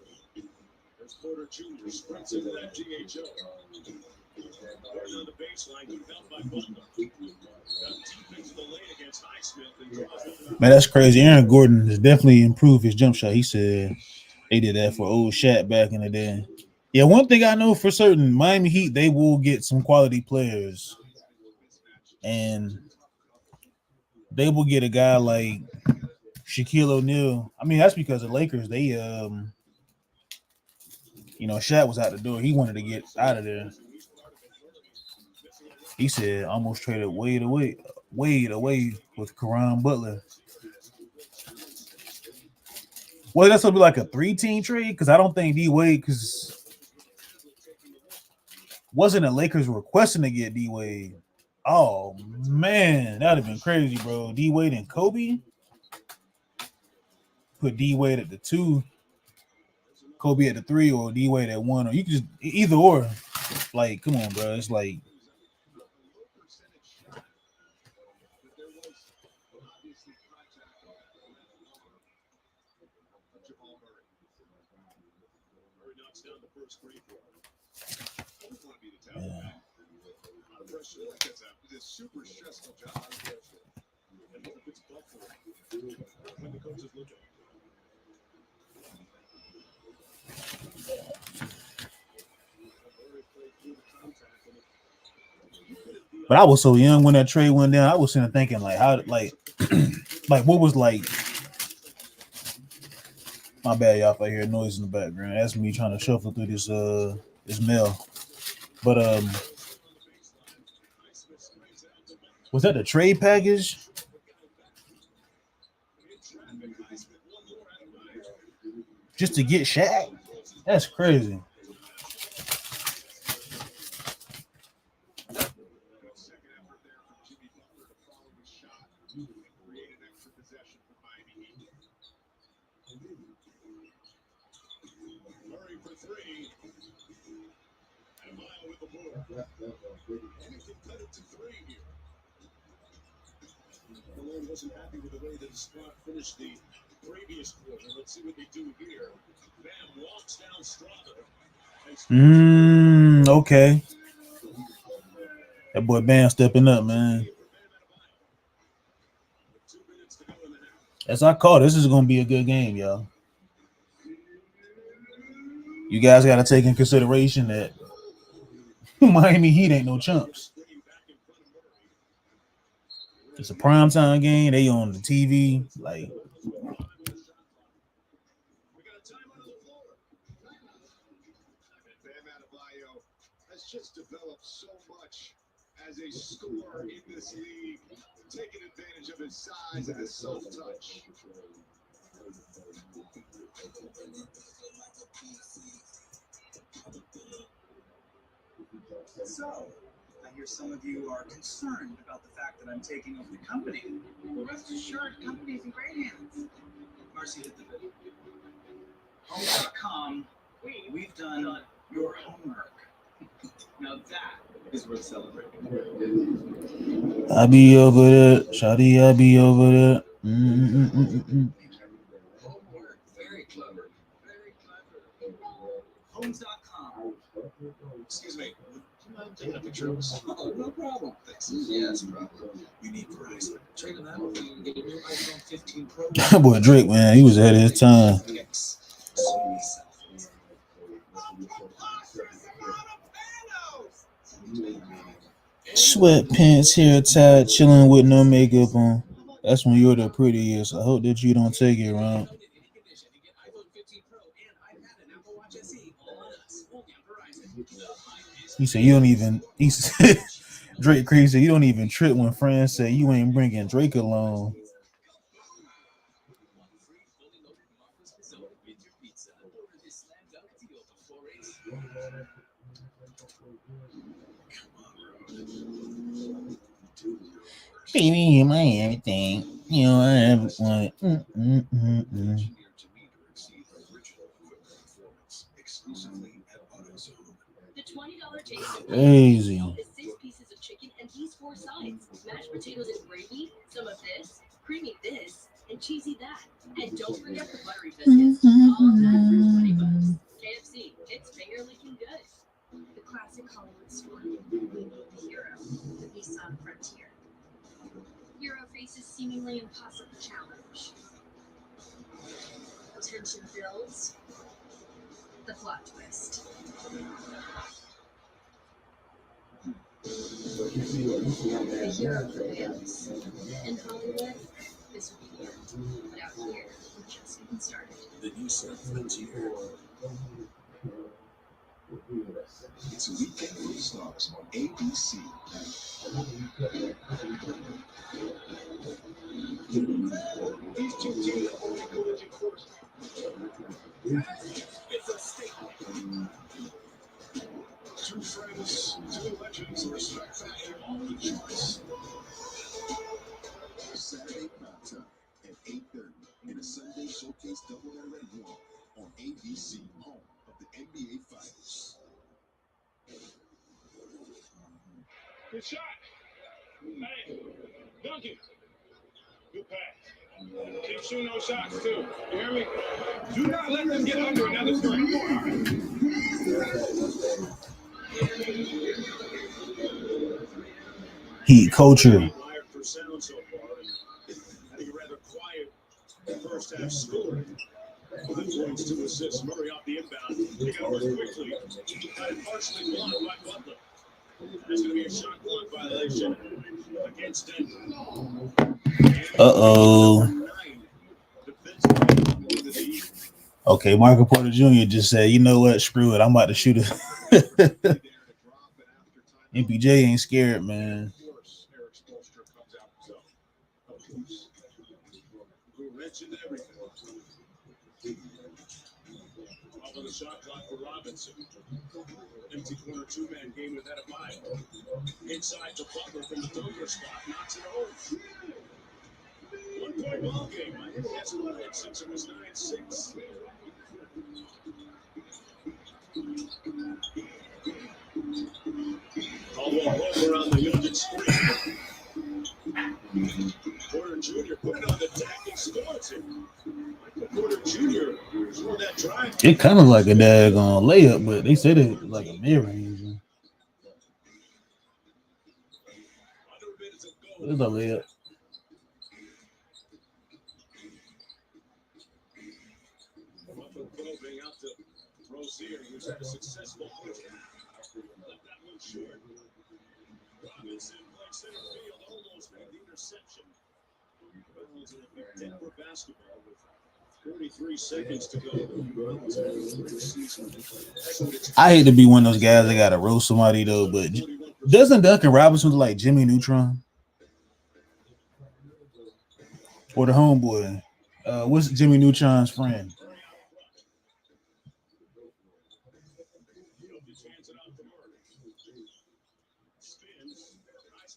There's Porter Jr. sprints into that GHO. On the baseline, good help by Butler. Got deep into the lane against Highsmith and draws. Man, that's crazy. Aaron Gordon has definitely improved his jump shot. He said they did that for old Shaq back in the day. Yeah, one thing I know for certain, Miami Heat, they will get some quality players. And they will get a guy like Shaquille O'Neal. I mean, that's because the Lakers, they Shaq was out the door. He wanted to get out of there. He said almost traded Wade away with Caron Butler. Well, that's gonna be like a 3-team trade because I don't think D Wade, because wasn't the Lakers requesting to get D Wade. Oh man, that'd have been crazy, bro. D Wade and Kobe. Put D Wade at the 2, Kobe at the 3, or D Wade at 1, or you could just either or. Like, come on, bro. It's like It's a super stressful job. And what if it's Buffalo? When the coaches look at But I was so young when that trade went down. I was sitting thinking, like, how, like, like what was like. My bad, y'all. If I hear noise in the background, that's me trying to shuffle through this mail. But was that the trade package? Just to get Shaq? That's crazy. Wasn't happy with the way that the squad finished the previous quarter. Let's see what they do here. Bam walks down Strother. Okay. That boy Bam stepping up, man. As I call, this is going to be a good game, y'all. You guys got to take in consideration that Miami Heat ain't no chumps. It's a primetime game. They on the TV. Like, has just developed so much as a scorer in this league, taking advantage of his size and his self-touch. So, I hear some of you are concerned about the fact that I'm taking over the company. Well, rest assured, the company's in great hands. Marcy, hit the video. Home.com, we've done your homework. Now that is worth celebrating. I be over there, Shawty. I be over there. Homework, very clever. Very clever. Homes.com. Excuse me, would you mind taking a picture of us? Oh, no problem. Thanks. Yes, problem. You need Verizon. Trade them out and get a new iPhone 15 Pro. That boy Drake, man, he was ahead of his time. Knicks. So many selfies. Sweatpants, hair tied, chilling with no makeup on. That's when you're the prettiest. I hope that you don't take it wrong. He said you don't even. He said Drake crazy. You don't even trip when friends say you ain't bringing Drake along. Baby, you my everything. You know I ever wanted. The $20 taste Crazy. is 6 pieces of chicken and these 4 sides: mashed potatoes and gravy, some of this, creamy this, and cheesy that. And don't forget the buttery biscuits. All of that for $20. KFC, it's finger licking good. The classic Hollywood story. The hero, the Nissan Frontier. Hero faces seemingly impossible challenge. Tension builds. The plot twist. The hero prevails. In Hollywood, this will be the end. But out here, we're just getting started. The Nissan Frontier. It's a weekend full of stars on ABC. These two teams are only collision course. It's a statement. Two friends, two legends, respect that and all the choice. Saturday prime time at 8:30 in a Sunday showcase doubleheader at 1 on ABC, home of the NBA Finals. Good shot. Hey, Duncan. Good pass. Keep shooting those shots, too. You hear me? Do not let them get under another three. Heat culture. Wired for sound so far. Having a rather quiet first half score. 5 points, 2 assists. Murray off the inbound. He got over quickly. Got it partially blocked by Butler. There's going to be a shot clock violation against Denver. Okay, Michael Porter Jr. just said, you know what? Screw it. I'm about to shoot it. MPJ ain't scared, man. The shot clock for Robinson. Empty corner 2-man game with Adebayo. Inside to Butler from the dunker spot. Knocks it home. 1-point ball game. I think that's what it. Sixer was 9-6. Caldwell Pope around the youngest screen. Porter Jr. put it on the deck and scores it. Michael Porter Jr. for that drive. It kind of like a daggone layup, but they said it like a mid-range. It's a layup. Probing out to Rozier, who's had a successful push. Left that one short. Robinson playing center field, almost made the interception. Ball's in a big Denver basketball with 43 seconds to go. I hate to be one of those guys that got to roast somebody, though, but doesn't Duncan Robinson look like Jimmy Neutron? Or the homeboy? What's Jimmy Neutron's friend?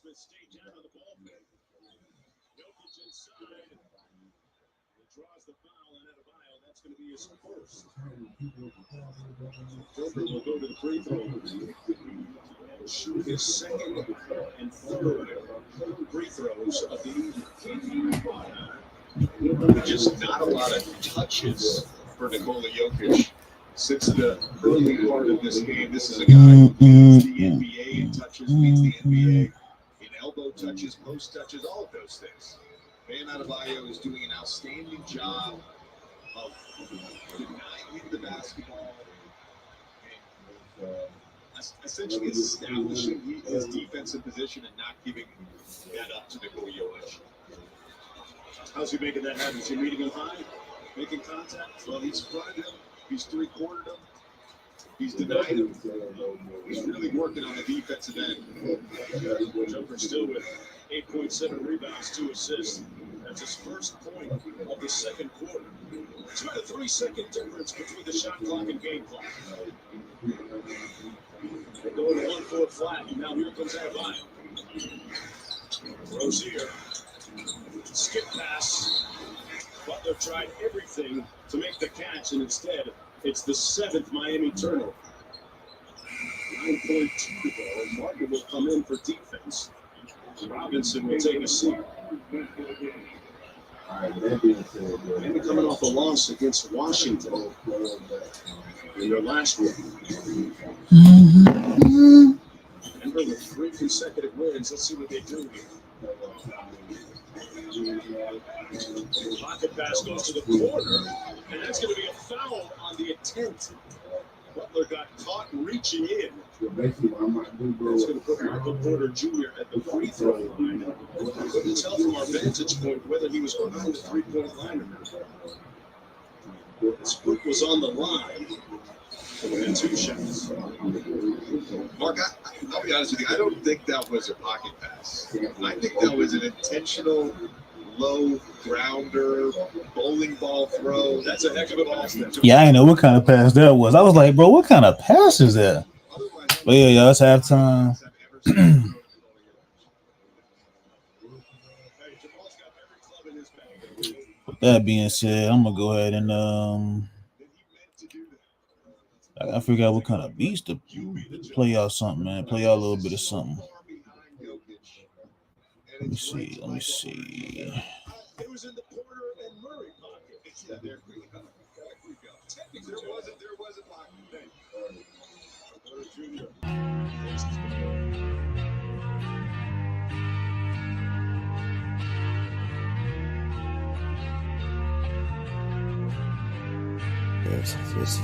Smith stayed down on the ball fake. Jokic inside. He draws the foul on Adebayo. That's going to be his first. Joker will go to the free throw line and shoot his second and third free throws of the evening. Just not a lot of touches for Nikola Jokic. Since the early part of this game, this is a guy who leads the NBA in touches, leads the NBA in elbow touches, post touches, all of those things. Bam Adebayo is doing an outstanding job of denying him the basketball and essentially establishing his defensive position and not giving that up to Nikola Jokic. How's he making that happen? Is he reading him high? Making contact? Well, he's fronted him. He's three-quartered him. He's denied him. He's really working on the defensive end. Joker still with 8.7 rebounds, 2 assists. That's his first point of the second quarter. It's about a 3-second difference between the shot clock and game clock. They're going to 1-4 flat, and now here comes Adebayo. Rozier. Skip pass. Butler tried everything to make the catch, and instead, it's the 7th Miami turnover. 9.2 to go, and Martin will come in for defense. Robinson will take a seat. Miami coming off a loss against Washington in their last one. Denver with 3 consecutive wins. Let's see what they do here. Pocket pass goes to the corner, and that's going to be a foul on the attempt. Butler got caught reaching in. That's going to put Michael Porter Jr. at the free throw line. Couldn't tell from our vantage point whether he was behind the three-point line or not. His foot was on the line. And 2 shots. Mark, I'll be honest with you. I don't think that was a pocket pass. I think that was an intentional low grounder, bowling ball throw. That's a heck of a pass. Yeah, I didn't know what kind of pass that was. I was like, bro, what kind of pass is that? But yeah, y'all, it's halftime. With that being said, I'm gonna go ahead and I figure out what kind of beats to play y'all something, man. Play y'all a little bit of something. Let me see. It was in the Porter and Murray pocket. Yeah, there we go. There wasn't pocket. Porter Jr. Yes.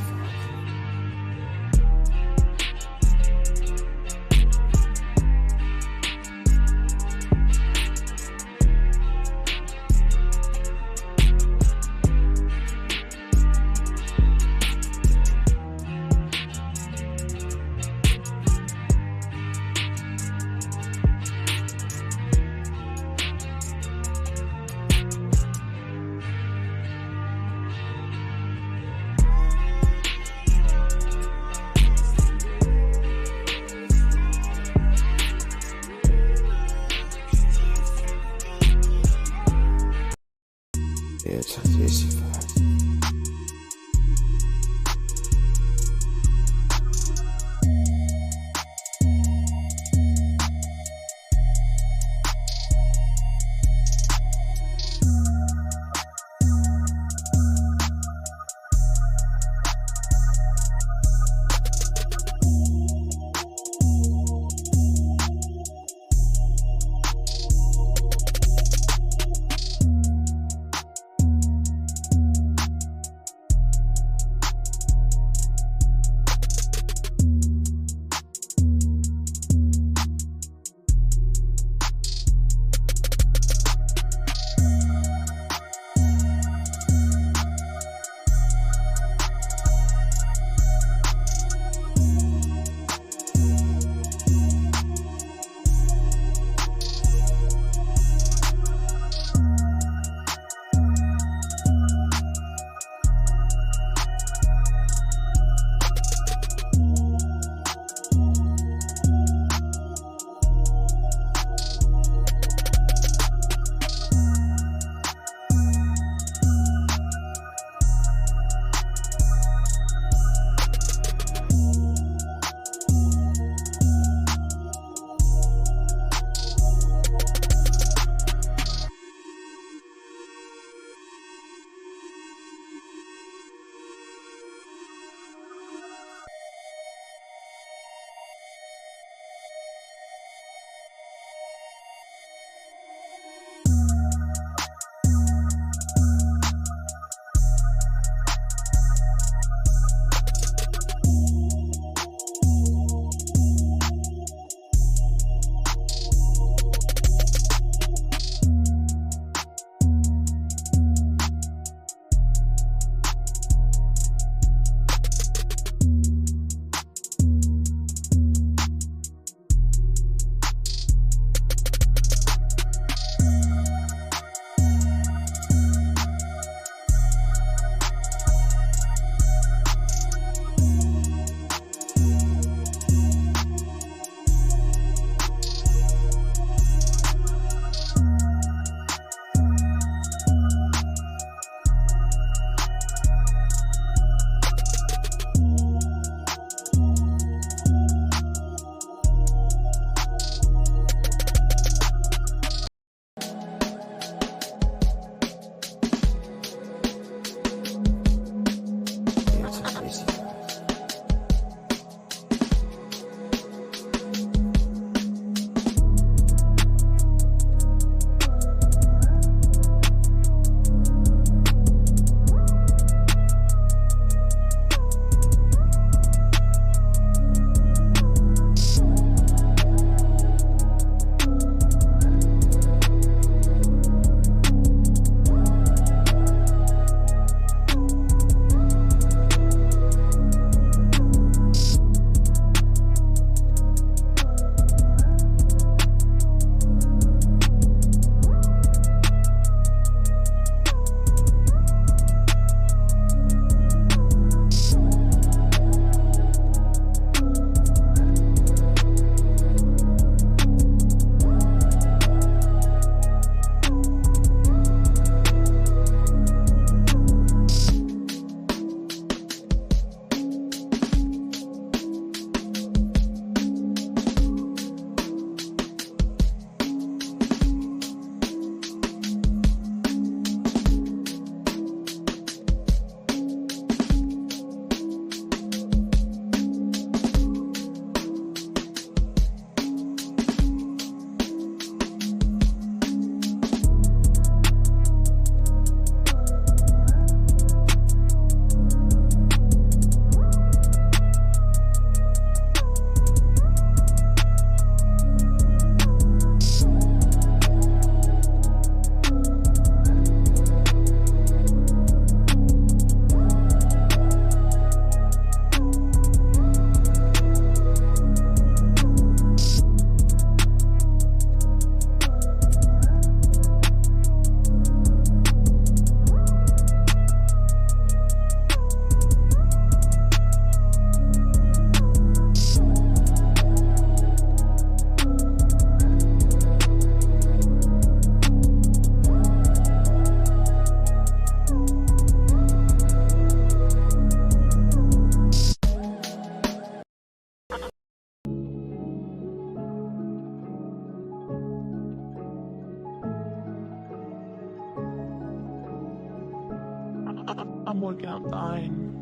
amor que não tá indo.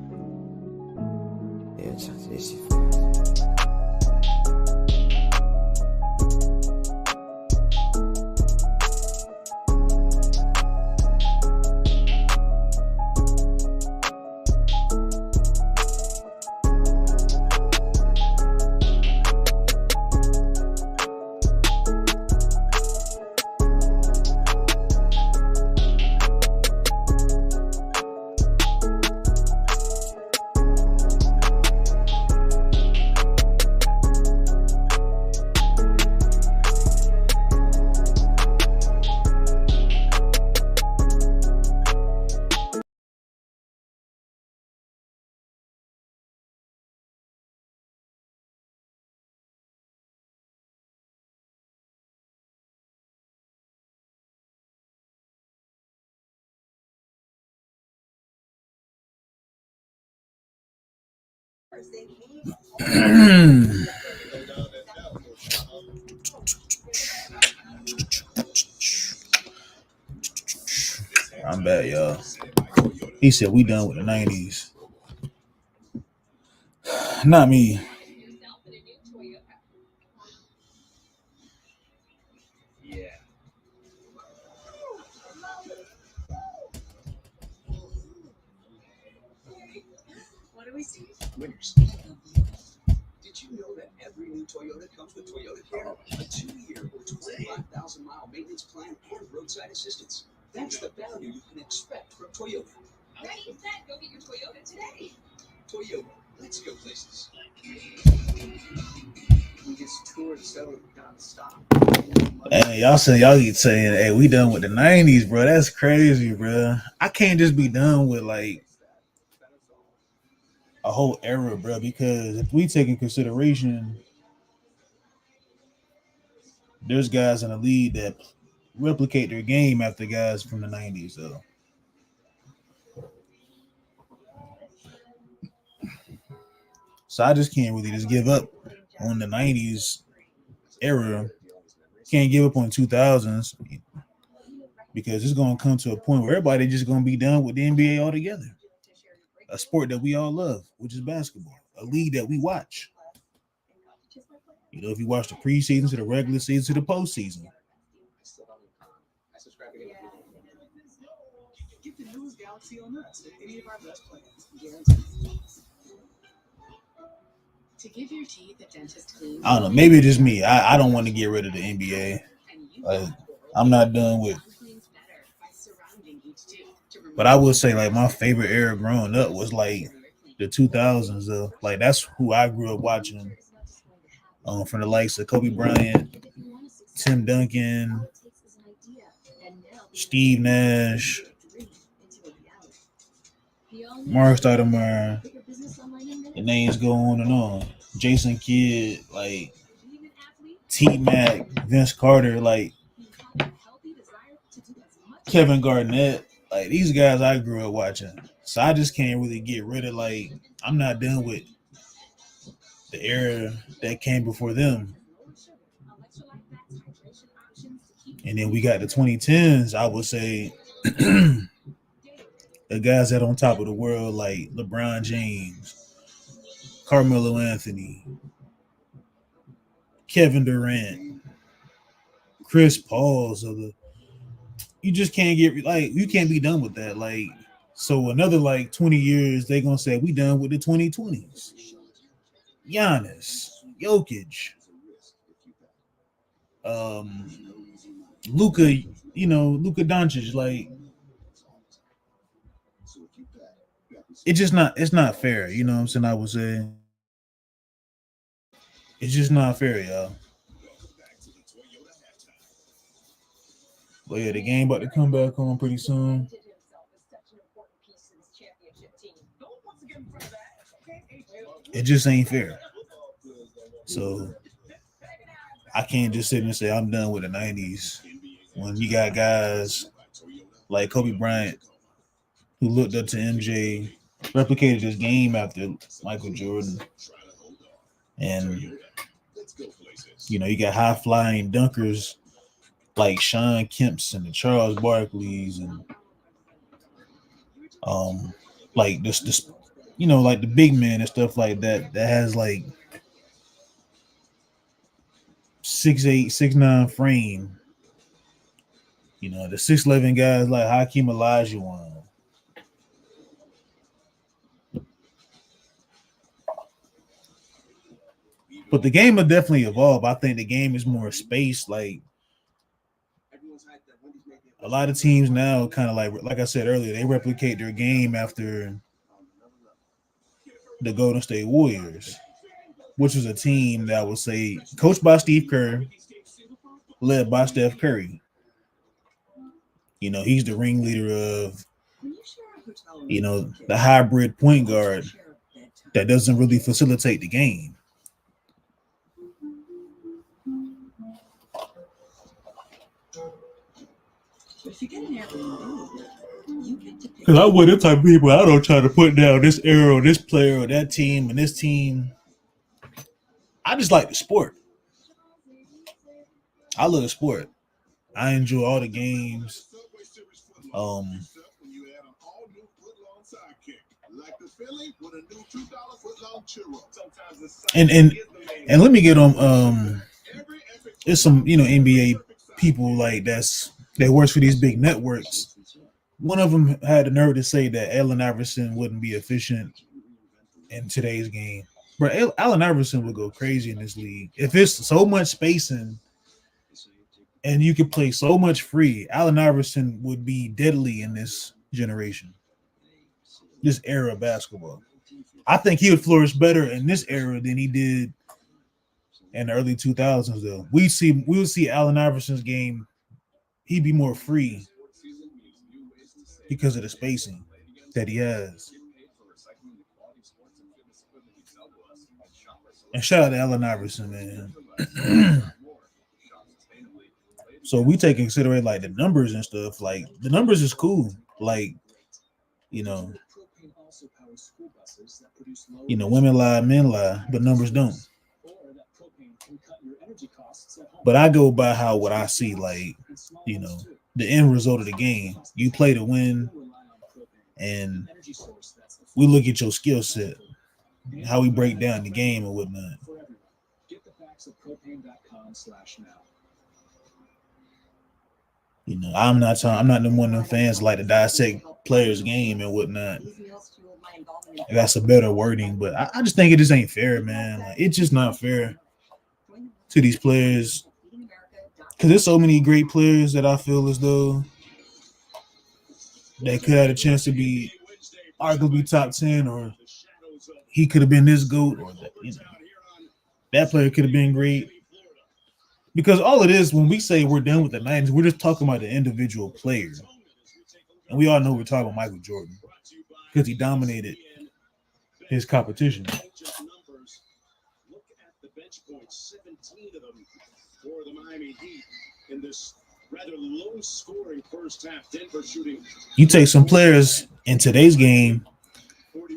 Yes, this is I'm back, y'all. He said we done with the 90s. Not me. What do we see? Winners. Did you know that every new Toyota comes with Toyota Care? A 2-year or 25,000-mile maintenance plan and roadside assistance. That's the value you can expect from Toyota. Ready, set, go get your Toyota today. Toyota, let's go places. We just toured so nonstop. Hey, y'all keep saying, hey, we done with the 90s, bro. That's crazy, bro. I can't just be done with like a whole era, bro, because if we take in consideration there's guys in the league that replicate their game after guys from the 90s, though. So I just can't really just give up on the 90s era. Can't give up on 2000s because it's going to come to a point where everybody just going to be done with the NBA altogether. A sport that we all love, which is basketball. A league that we watch. You know, if you watch the preseason to the regular season to the postseason. Get the newest Galaxy on us with any of our best plans. Guaranteed. To give your teeth a dentist clean. I don't know. Maybe it's just me. I don't want to get rid of the NBA. Like, I'm not done with. But I would say like my favorite era growing up was like the 2000s though. Like that's who I grew up watching. From the likes of Kobe Bryant, Tim Duncan, Steve Nash, Mark Stoudemire. The names go on and on. Jason Kidd, like T-Mac, Vince Carter, like Kevin Garnett. Like these guys I grew up watching. So I just can't really get rid of like I'm not done with the era that came before them. And then we got the 2010s, I would say the guys that on top of the world like LeBron James, Carmelo Anthony, Kevin Durant, Chris Paul. So you just can't get like you can't be done with that. Like so another like 20 years they gonna say we done with the 2020s. Giannis, Jokic, Luka, Luka Doncic, like it's not fair, you know what I'm saying? I would say it's just not fair, y'all. But yeah, the game about to come back on pretty soon. It just ain't fair. So I can't just sit and say I'm done with the 90s when you got guys like Kobe Bryant who looked up to MJ, replicated his game after Michael Jordan. And, you got high-flying dunkers like Sean Kempson and Charles Barkley's and like this, you know, like the big man and stuff like that has like 6'8", 6'9" frame. You know, the 6'11" guys like Hakeem Olajuwon. But the game will definitely evolve. I think the game is more space. Like a lot of teams now, kind of like I said earlier, they replicate their game after the Golden State Warriors, which was a team that I would say coached by Steve Kerr, led by Steph Curry. You know, he's the ringleader of, you know, the hybrid point guard that doesn't really facilitate the game. Because I'm one of the type of people, I don't try to put down this era or this player or that team and this team. I just like the sport. I love the sport. I enjoy all the games. And let me get on there's some, you know, NBA people like that works for these big networks. One of them had the nerve to say that Allen Iverson wouldn't be efficient in today's game. But Allen Iverson would go crazy in this league. If it's so much spacing and you can play so much free, Allen Iverson would be deadly in this generation, this era of basketball. I think he would flourish better in this era than he did in the early 2000s, though. We would see Allen Iverson's game. He'd be more free because of the spacing that he has. And shout out to Allen Iverson, man. So we take into consideration like the numbers and stuff. Like the numbers is cool. Like, you know, women lie, men lie, but numbers don't. But I go by what I see, like, you know, the end result of the game. You play to win, and we look at your skill set, how we break down the game and whatnot. You know, I'm not the one of them fans like to dissect players' game and whatnot. That's a better wording, but I just think it just ain't fair, man. Like, it's just not fair to these players, because there's so many great players that I feel as though they could have a chance to be arguably top 10, or he could have been this GOAT, or that, you know, that player could have been great. Because all it is, when we say we're done with the 90s, we're just talking about the individual player. And we all know we're talking about Michael Jordan because he dominated his competition. You take some players in today's game,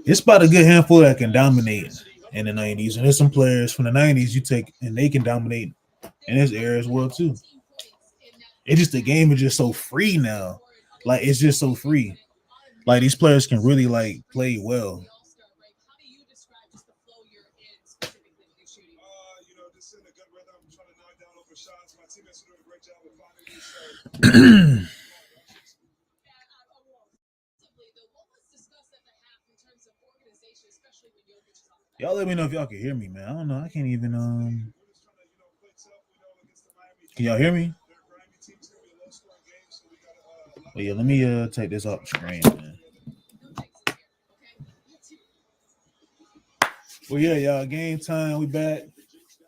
it's about a good handful that can dominate in the 90s. And there's some players from the 90s you take and they can dominate in this era as well too. It's just the game is just so free now. Like, it's just so free. Like, these players can really like play well. Y'all let me know if y'all can hear me, man. I don't know. I can't even Can y'all hear me? Well, yeah, let me take this off the screen, man. Well, yeah, y'all, game time. We back.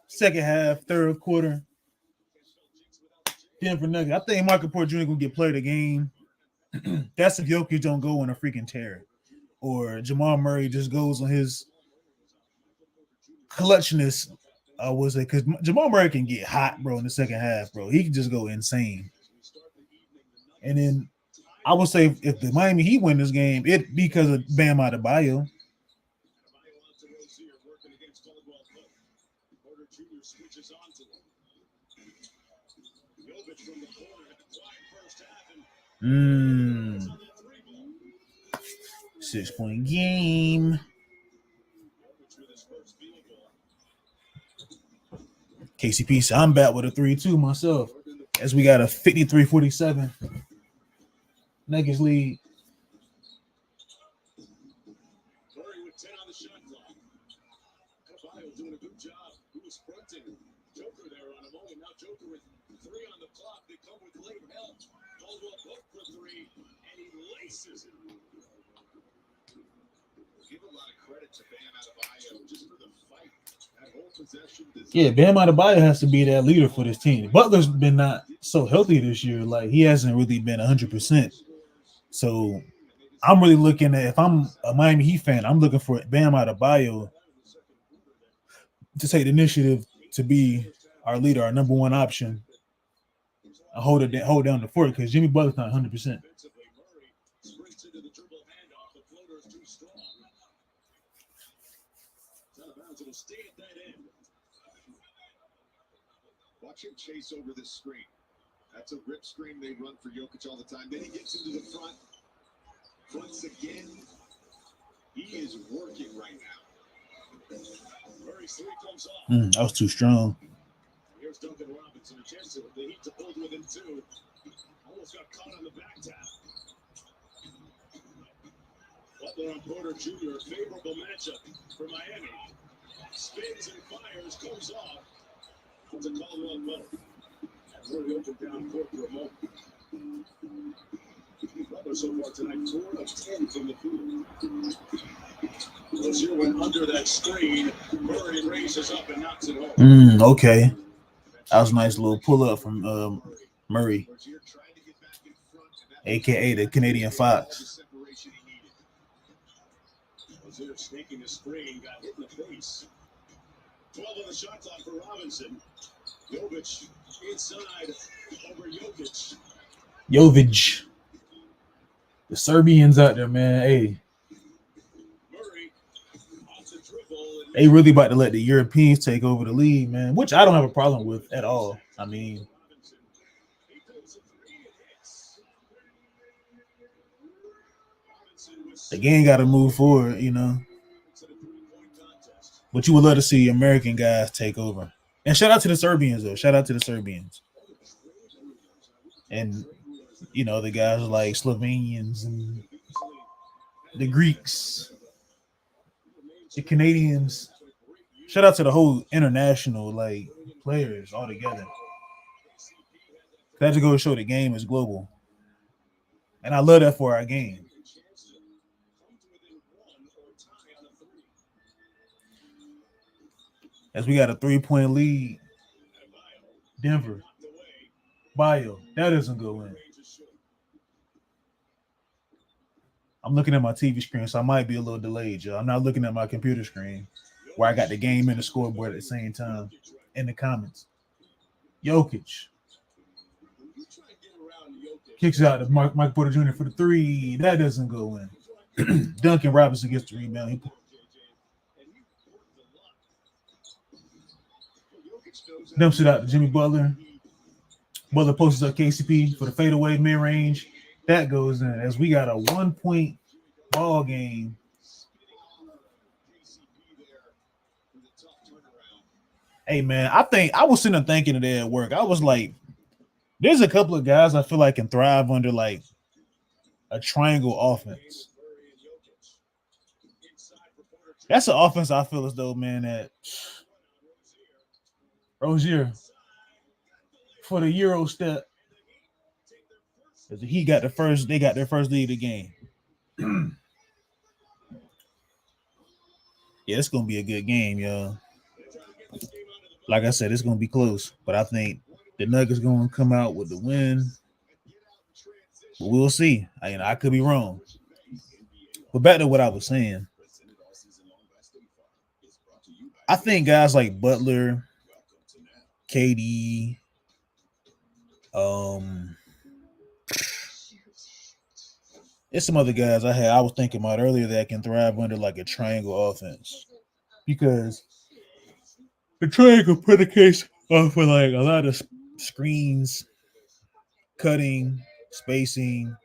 Second half, third quarter. Denver Nuggets. I think Michael Porter Jr. gonna get player of the game. That's if Jokic don't go on a freaking tear, or Jamal Murray just goes on his collectionist. I would say, because Jamal Murray can get hot, bro, in the second half, bro. He can just go insane. And then I would say if the Miami Heat win this game, it because of Bam Adebayo. 6-point game. KCP said, I'm back with a 3-2 myself. As we got a 53-47 Nuggets lead. Murray with 10 on the shot clock. Adebayo doing a good job. He was fronting Joker there on a moment. Now Joker with 3 on the clock. They come with late help. Caldwell book for 3, and he laces it. Give a lot of credit to Bam Adebayo just for the fight. That whole possession. Yeah, Bam Adebayo has to be that leader for this team. Butler's been not so healthy this year. Like, he hasn't really been 100%. So I'm really looking at, if I'm a Miami Heat fan, I'm looking for Bam Adebayo to take the initiative to be our leader, our number one option, and hold down the fort, because Jimmy Butler's not 100%. Watch him chase over this screen. That's a rip screen they run for Jokic all the time. Then he gets into the front. Once again, he is working right now. Murray's 3 comes off. That was too strong. Here's Duncan Robinson, a chance to the Heat to pull within 2. Almost got caught on the back tap. Butler on Porter Jr., a favorable matchup for Miami. Spins and fires, comes off. It's a Caldwell book. And Murray opened down court for a moment. Butler so far tonight, 4 of 10 from the field. Rozier went under that screen. Murray raises up and knocks it home. Okay. That was a nice little pull-up from Murray, a.k.a. the Canadian Fox. Rozier snaking the screen, got hit in the face. 12 on the shot clock for Robinson. Jovic inside over Jokic. Jovic. The Serbians out there, man. Hey. Murray off the dribble. They really about to let the Europeans take over the league, man, which I don't have a problem with at all. I mean, the game got to move forward, you know. But you would love to see American guys take over. And shout out to the Serbians, though. Shout out to the Serbians. And, you know, the guys like Slovenians and the Greeks, the Canadians. Shout out to the whole international, like, players all together. That to go show the game is global. And I love that for our game. As we got a 3-point lead. Denver. Bio. That doesn't go in. I'm looking at my TV screen, so I might be a little delayed, y'all. I'm not looking at my computer screen where I got the game and the scoreboard at the same time in the comments. Jokic. Kicks out to Mike Porter Jr. for the 3. That doesn't go in. Duncan Robinson gets the rebound. Dumps it out to Jimmy Butler. Butler posts up KCP for the fadeaway mid-range. That goes in as we got a 1-point ball game. Hey, man, I was sitting there thinking today at work. I was like, there's a couple of guys I feel like can thrive under like a triangle offense. That's an offense I feel as though, man, that Rozier for the Euro step. They got their first lead of the game. Yeah, it's gonna be a good game, y'all. Like I said, it's gonna be close, but I think the Nuggets gonna come out with the win. But we'll see. I could be wrong. But back to what I was saying. I think guys like Butler, KD, there's some other guys I was thinking about earlier that can thrive under like a triangle offense, because the triangle predicates off of like a lot of screens, cutting, spacing.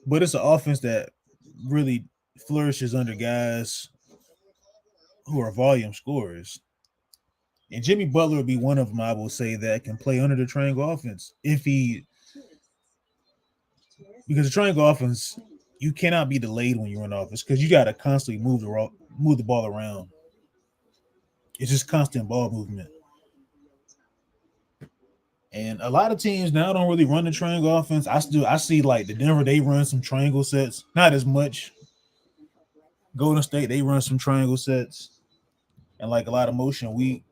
but it's an offense that really flourishes under guys who are volume scorers. And Jimmy Butler would be one of them, I will say, that can play under the triangle offense because the triangle offense, you cannot be delayed when you're in offense because you got to constantly move the ball around. It's just constant ball movement. And a lot of teams now don't really run the triangle offense. I see like the Denver, they run some triangle sets, not as much. Golden State, they run some triangle sets and like a lot of motion.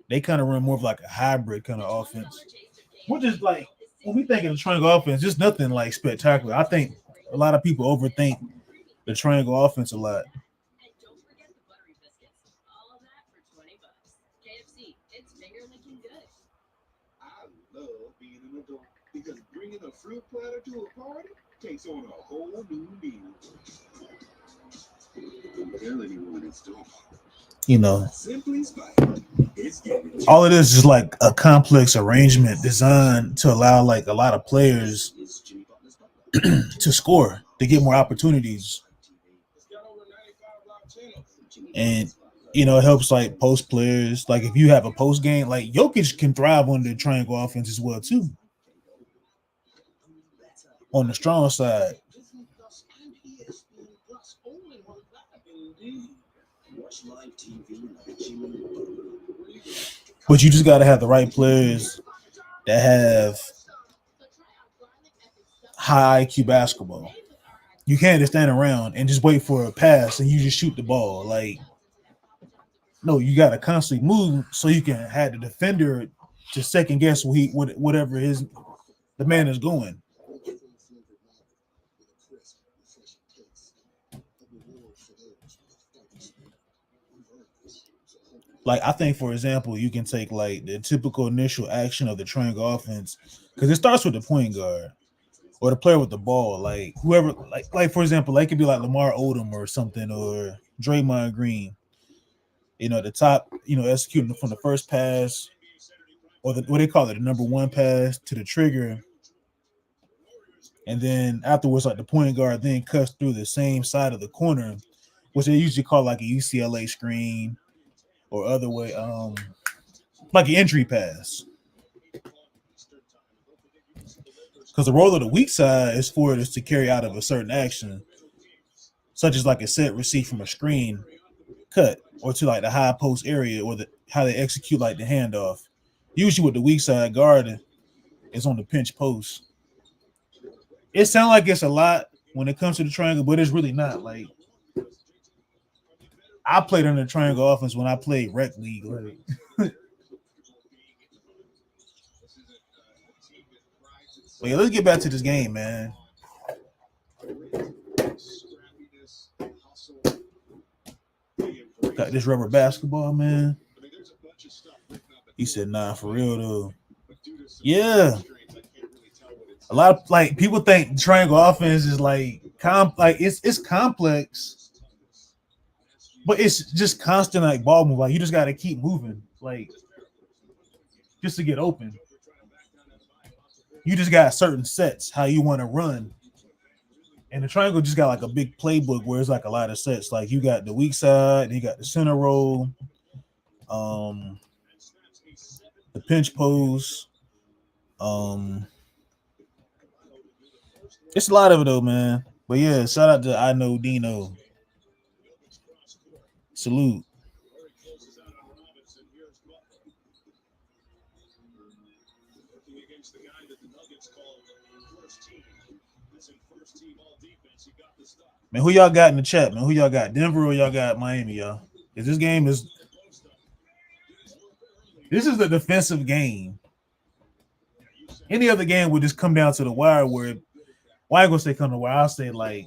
They kind of run more of like a hybrid kind of offense, which is like when we think of the triangle offense, it's nothing like spectacular. I think a lot of people overthink the triangle offense a lot. And don't forget the buttery biscuits. All of that for $20. KFC, it's finger licking good. I love being an adult because bringing a fruit platter to a party takes on a whole new meaning. Barely anyone is doing. You know, Simply Spice. It's getting all it is like a complex arrangement designed to allow like a lot of players to score, to get more opportunities. And it helps like post players. Like if you have a post game, like Jokic can thrive on the triangle offense as well too. On the strong side. But you just gotta have the right players that have high IQ basketball. You can't just stand around and just wait for a pass and you just shoot the ball. Like, no, you got to constantly move so you can have the defender to second guess whatever the man is going. Like, I think, for example, you can take like the typical initial action of the triangle offense because it starts with the point guard or the player with the ball. Like whoever, like for example, like it could be like Lamar Odom or something or Draymond Green. The top, executing from the first pass or what they call it, the number one pass to the trigger. And then afterwards, like the point guard then cuts through the same side of the corner, which they usually call like a UCLA screen or other way, like an entry pass. Because the role of the weak side is for it to carry out of a certain action, such as like a set receive from a screen cut or to like the high post area or how they execute like the handoff. Usually with the weak side guard is on the pinch post. It sounds like it's a lot when it comes to the triangle, but it's really not. Like I played on the triangle offense when I played rec league. Like, but yeah, let's get back to this game, man. Got this rubber basketball, man. He said, "Nah, for real though." Yeah, a lot of like people think triangle offense is like it's complex, but it's just constant like ball move. Like you just got to keep moving, like just to get open. You just got certain sets how you want to run. And the triangle just got like a big playbook where it's like a lot of sets. Like you got the weak side, you got the center roll, the pinch pose. It's a lot of it though, man. But yeah, shout out to I Know Dino. Salute. Man, who y'all got in the chat, man? Who y'all got? Denver or y'all got Miami, y'all? Because this is a defensive game. Any other game would just come down to the wire where why I gonna say come to the wire? I'll say like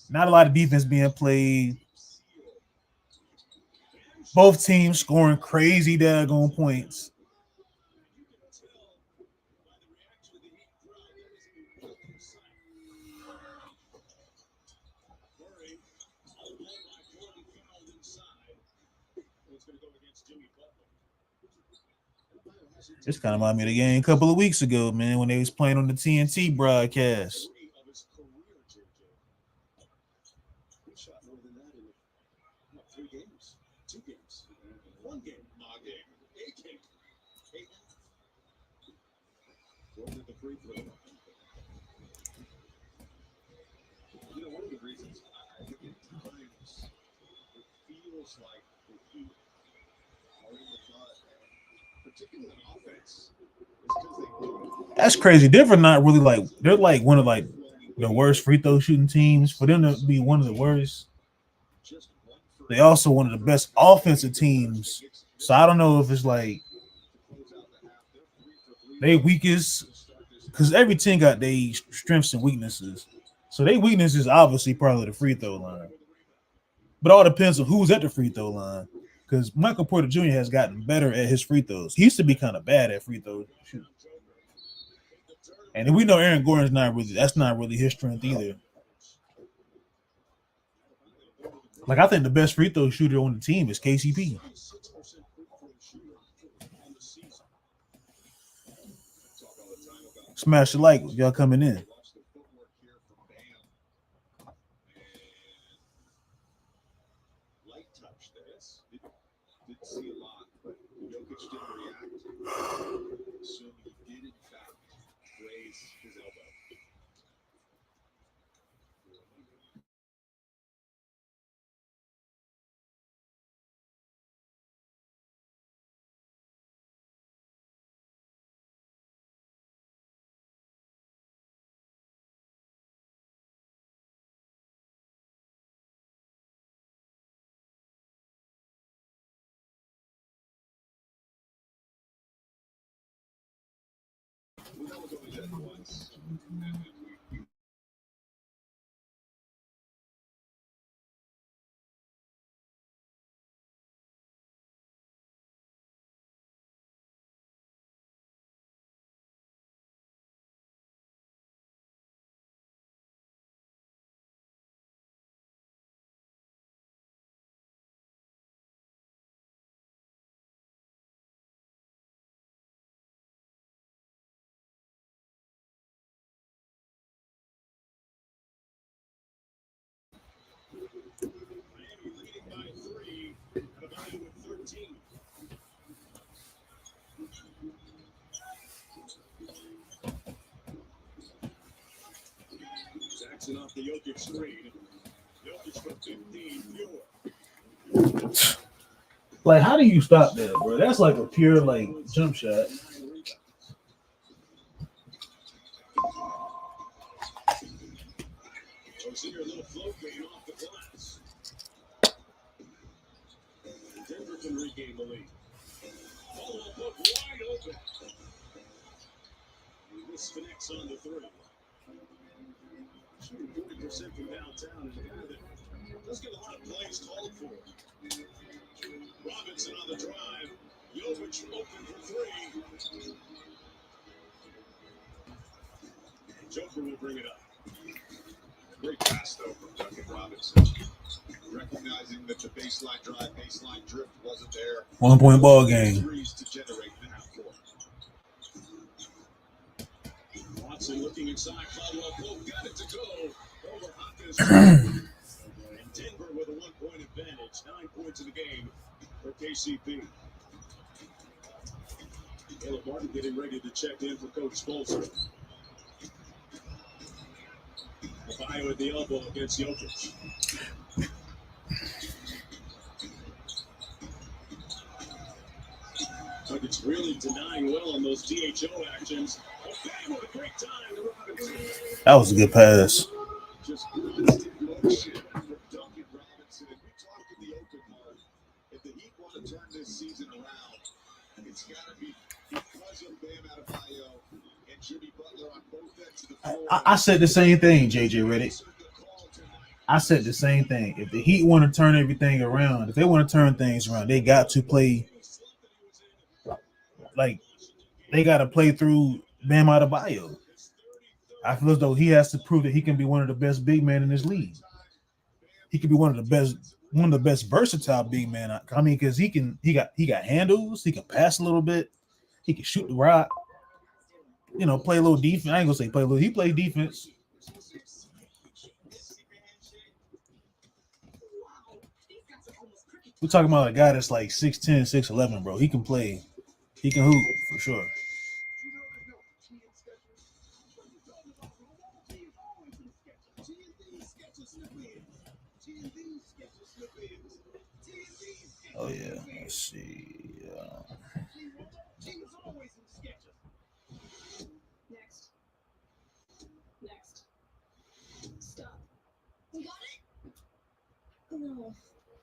not a lot of defense being played. Both teams scoring crazy daggone points. This kind of reminded me of the game a couple of weeks ago, man, when they was playing on the TNT broadcast. He shot more than that in 3 games, 2 games, 1 game, my game, 8 games. 8. Going at the free throw. You know, one of the reasons I think at times it feels like the Heat are in the mud, particularly on offense, is because they don't. That's crazy. Denver not really like they're like one of like the worst free throw shooting teams. For them to be one of the worst, they also one of the best offensive teams. So I don't know if it's like they weakest because every team got their strengths and weaknesses. So their weakness is obviously probably the free throw line. But it all depends on who's at the free throw line. Because Michael Porter Jr. has gotten better at his free throws. He used to be kind of bad at free throws. And we know Aaron Gordon's that's not really his strength either. Like, I think the best free throw shooter on the team is KCP. Smash the like if y'all coming in. Didn't see a lot, but Jokic didn't react. So he did, in fact, raise his elbow. We know it's only done once. Miami leading by 3, Kaseya with 13. Jackson off the Jokic screen. Jokic for 15 fewer. Like, how do you stop that, bro? That's like a pure, like, jump shot. Kaseya a little float fade off the glass. Denver can regain the lead. Follow-up look wide open. This connects on the 3. Shooting 40% from downtown is a guy that does get a lot of plays called for. Robinson on the drive. Jokic open for 3. Joker will bring it up. Great pass, though, from Duncan Robinson. Recognizing that the baseline drive, baseline drift wasn't there. 1 point ball game. Threes to generate the half court. Watson looking inside, follow-up look, got it to go. Over Hopkins. And Denver with a 1-point advantage. 9 points in the game for KCP. Caleb Martin getting ready to check in for Coach Spolster. Bio at the elbow against Jokic. Like it's really denying well on those DHO actions. Oh, bang, what a great time to Robinson. That was a good pass. Just constant motion for Duncan Robinson. And we talked in the open part. If the Heat want to turn this season around, it's got to be because of Bam Adebayo and Jimmy Butler on both ends of the floor. I said the same thing, JJ Reddick. I said the same thing. If the Heat want to turn everything around, if they want to turn things around, they got to play like they got to play through Bam Adebayo. I feel as though he has to prove that he can be one of the best big men in this league. He could be one of the best versatile big men. I mean, because he got handles, he can pass a little bit. He can shoot the rock. You know, play a little defense. I ain't gonna say play a little. He played defense. We're talking about a guy that's like 6'10", 6'11", bro. He can play. He can hoop for sure. Oh yeah, let's see. Next. Stop. You got it? No.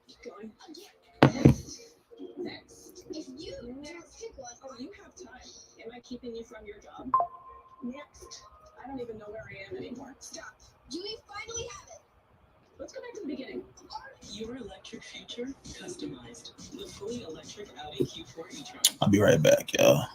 Keep going. Next. If you just pick one. Oh, you have time. Am I keeping you from your job? Next. I don't even know where I am anymore. Stop. Do we finally have it? Let's go back to the beginning. Your electric future customized. The fully electric Audi Q4 e-tron. I'll be right back, y'all.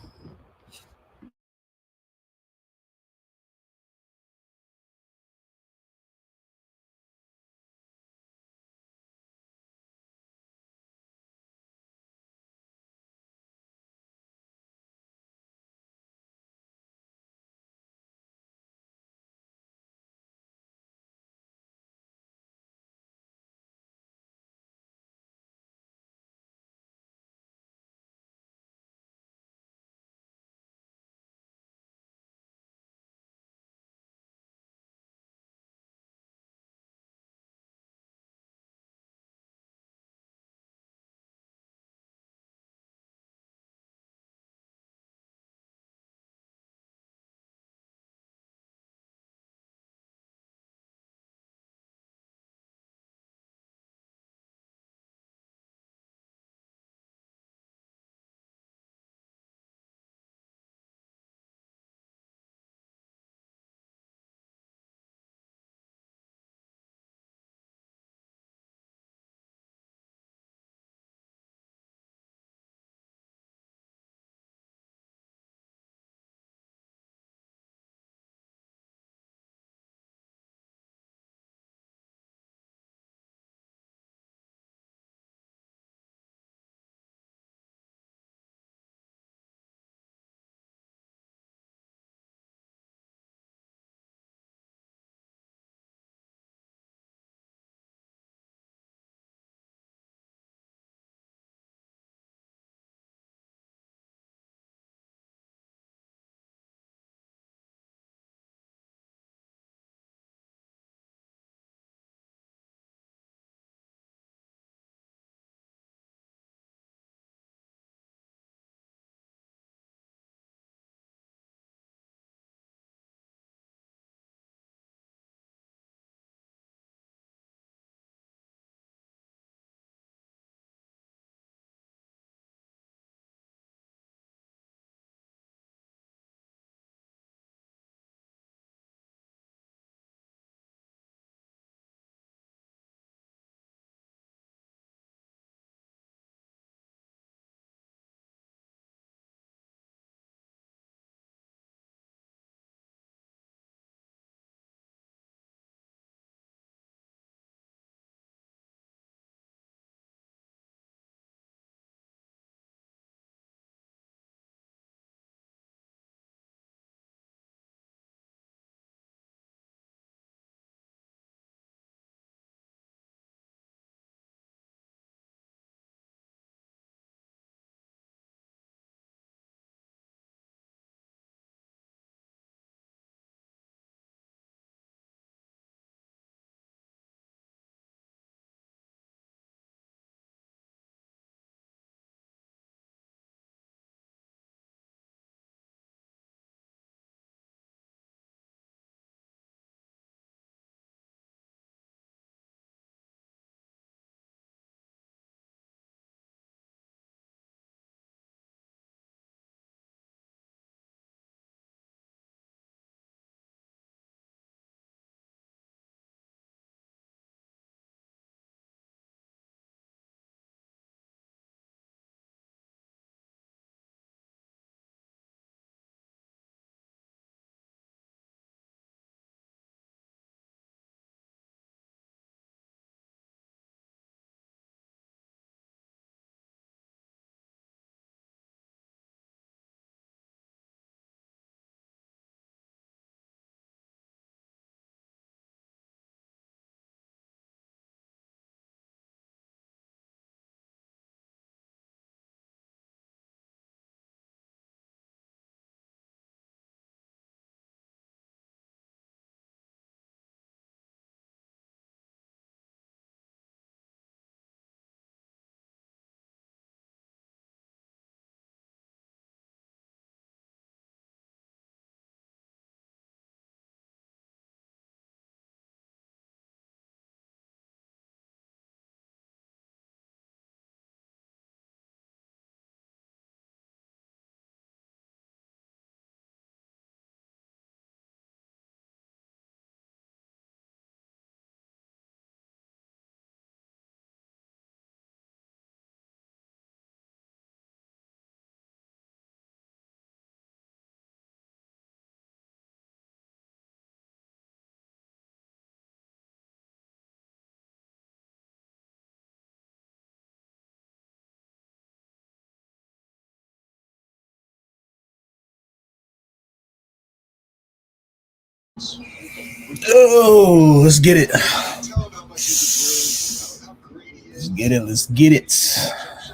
Oh, let's get it. Tell him how much he's a how great he is. Let's get it. Let's get it. Shut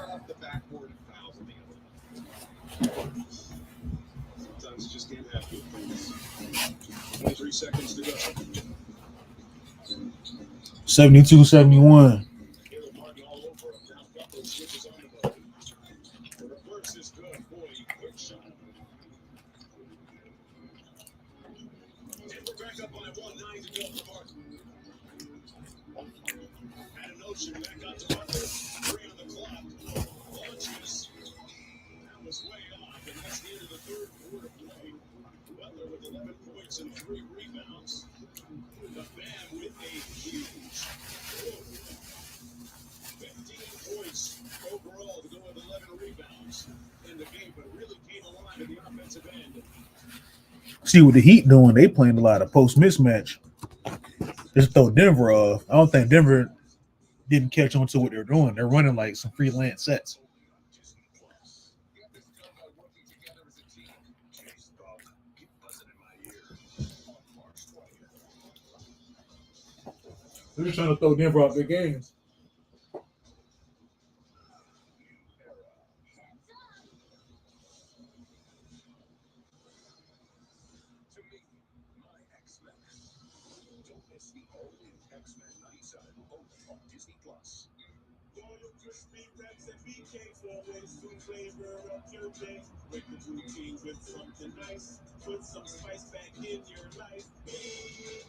off the backboard and fouls at the other. Sometimes you just can't have good things. 23 seconds to go. 72-71. Caleb Martin all over him. Now Buffalo switches on the move. The reverse is good. Boy, quick shot. And we're back up on it. 1-9 to go for Martin. Had a notion. Back out to Butler. 3 on the clock. Launches. That was way off. And that's the end of the third quarter play. Butler with 11 points and 3 rebounds. The man with a huge 15 points overall to go with 11 rebounds in the game, but really came alive at the offensive end. See what the Heat doing? They playing a lot of post mismatch. Just throw Denver off. I don't think Denver didn't catch on to what they're doing. They're running like some freelance sets. They're just trying to throw Denver off their game. With the routines with something nice, put some spice back in your life. Hey,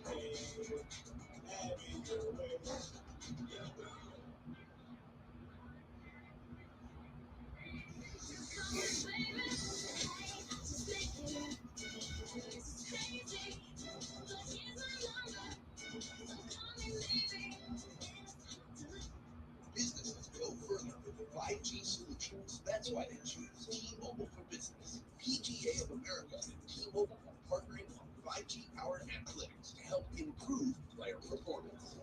have it your way. Businesses go further with 5G solutions. That's why they choose T-Mobile for Business. PGA of America and T-Mobile are partnering on 5G-powered analytics to help improve player performance.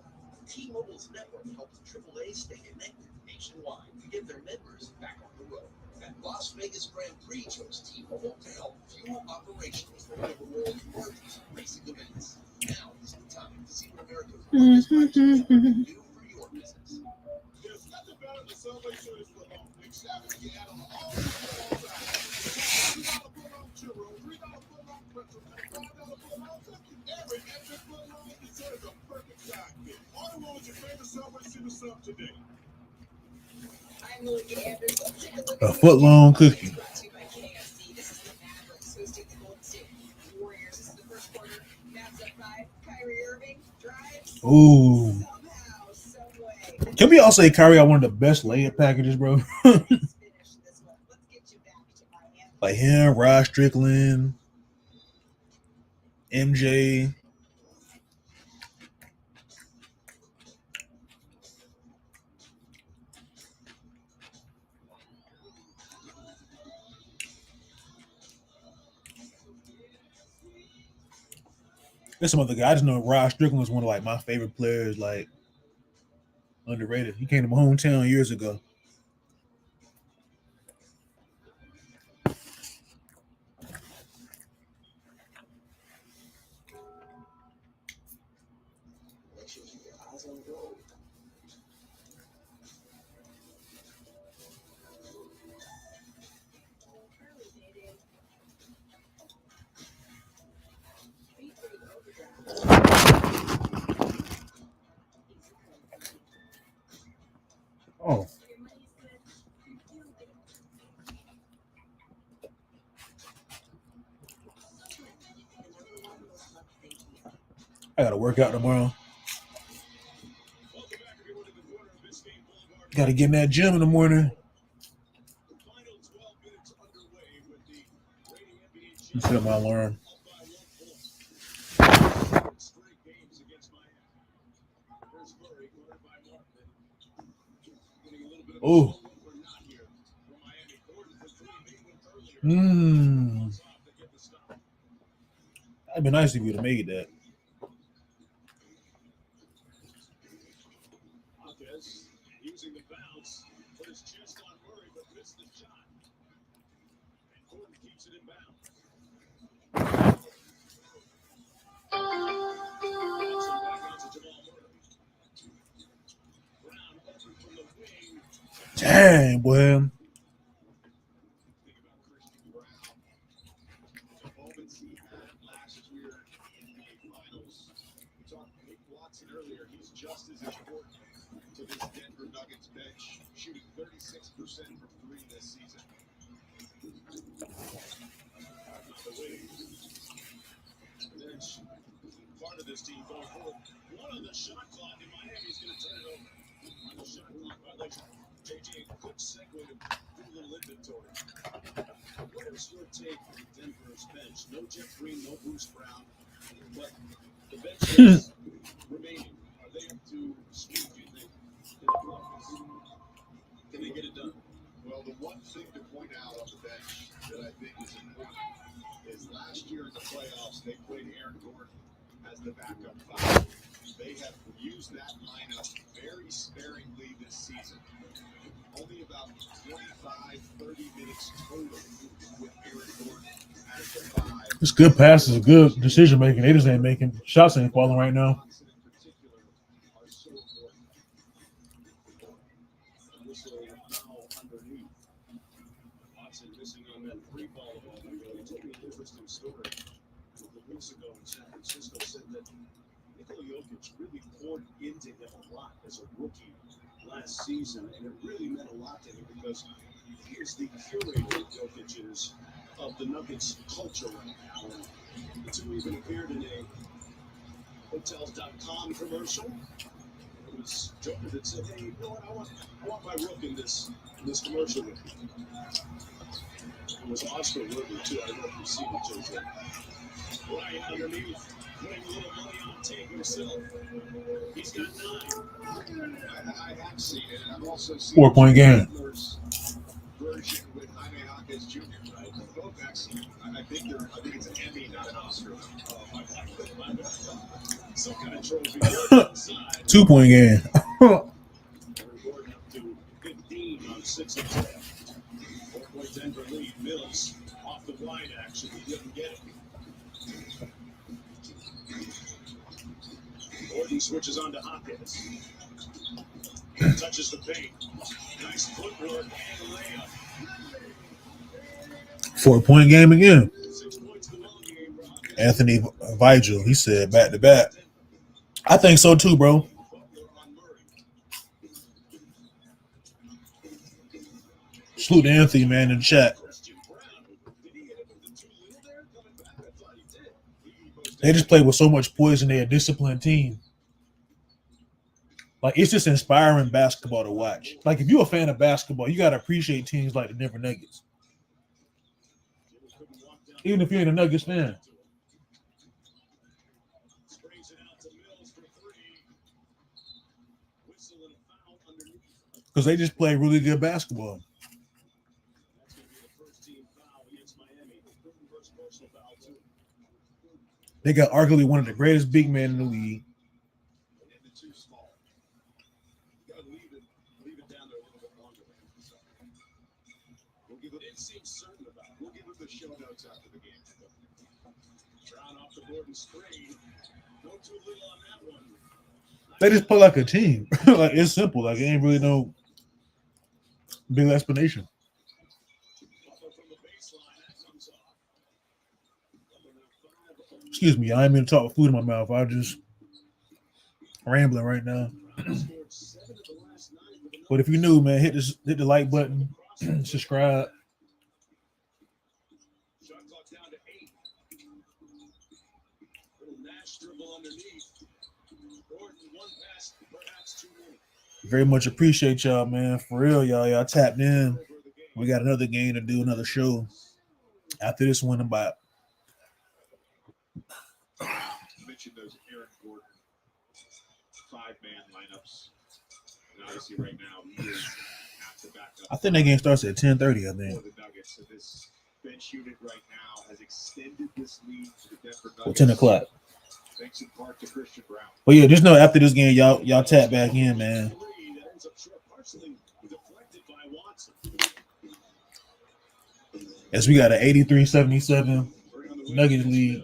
T-Mobile's network helps AAA stay connected nationwide to get their members back on the road. And Las Vegas Grand Prix chose T-Mobile to help fuel operations for one of the world's largest racing events. Now is the time to see what America's largest 5G network can do for your business. There's nothing better than Subway shirts for long. Except you add on all the $3 foot long churro, $3 foot long pretzel, and $5 foot long cookie. Every extra foot long deserves a perfect side fit. Order one with your favorite Subway super sub today. I'm Melissa Anderson. Take a look A at foot long cookie. brought to you by KFC. This is the Mavericks hosting the Golden State Warriors. This is the first quarter. Mavs up 5. Kyrie Irving drives. Ooh. Somehow, some way. Can we all say Kyrie got one of the best layup packages, bro? Let's finish this one. Let's get you back to Miami. Like him, Rod Strickland, MJ. There's some other guys. I just know Rod Strickland was one of like my favorite players, like underrated. He came to my hometown years ago. Make sure you keep your eyes on the road. Oh. I gotta work out tomorrow. Gotta get in that gym in the morning. You set my alarm. Oh. That'd be nice if you'd have made that. Using the bounce, put his chest on Murray, but missed the shot. And Gordon keeps it in bounds. Dang, boy. Earlier, he's just as important to this Denver Nuggets bench, shooting 36% from three this season. There's part of this team going forward. One on the shot clock, and Miami's going to turn it over. On the shot clock violation. JJ, quick segue to do a little inventory. What is your take on Denver's bench? No Jeff Green, no Bruce Brown, but the bench is remaining. Are they up to speed, do you think? Can they get it done? Well, the one thing to point out on the bench that I think is important is last year in the playoffs, they played Aaron Gordon as the backup five. They have used that lineup very sparingly this season. Only about 25, 30 minutes total with Aaron Gordon as the five. It's good passes, good decision making. They just ain't making shots, ain't falling right now. Missing on that free ball of all, he told me an interesting story. A couple of weeks ago in San Francisco, said that Nikola Jokic really poured into him a lot as a rookie last season, and it really meant a lot to him because he is the curator, Jokic is, of the Nuggets culture right now. And the two even appeared in a Hotels.com commercial. It was Joker that said, "Hey, you know what? I want my rook in this commercial with me." It was Oscar Worthy, too. I don't know if you've seen it, JJ. Right underneath, putting a little money on the table himself. He's got 9. I have seen it, and I've also seen 4-point game. Version with Jaime Jaquez Jr., right? Both actually, I think it's an Emmy, not an Oscar. Some kind of trophy. 2-point game. Gordon up to 15 on 6 of 10. 4-point Denver lead. Mills off the wide action. He didn't get it. Gordon switches on to Hopkins. Touches the paint. Nice footwork and layup. 4-point game again. 6 points the ball game for Hopkins. Anthony Vigil, he said back to back. I think so too, bro. Salute to Anthony, man, in the chat. They just play with so much poison. They're a disciplined team. Like, it's just inspiring basketball to watch. Like, if you're a fan of basketball, you got to appreciate teams like the Denver Nuggets. Even if you ain't a Nuggets fan. Because they just play really good basketball. They got arguably one of the greatest big men in the league. They just play like a team. Like, it's simple. Like, it ain't really no big explanation. Excuse me, I ain't mean to talk with food in my mouth. I just rambling right now. But if you're new, man, hit the like button, subscribe. Very much appreciate y'all, man. For real, y'all tapped in. We got another game to do, another show. After this one, about mentioned those Aaron Gordon 5-man lineups. And obviously right now he is at the backup. I think that game starts at 10:30, I think. The Nuggets. So this bench unit right now has extended this lead to the Denver Nuggets. Well, 10 o'clock. Thanks in part to Christian Brown. But yeah, just know after this game, y'all tap back in, man. As we got an 83-77 Nuggets lead.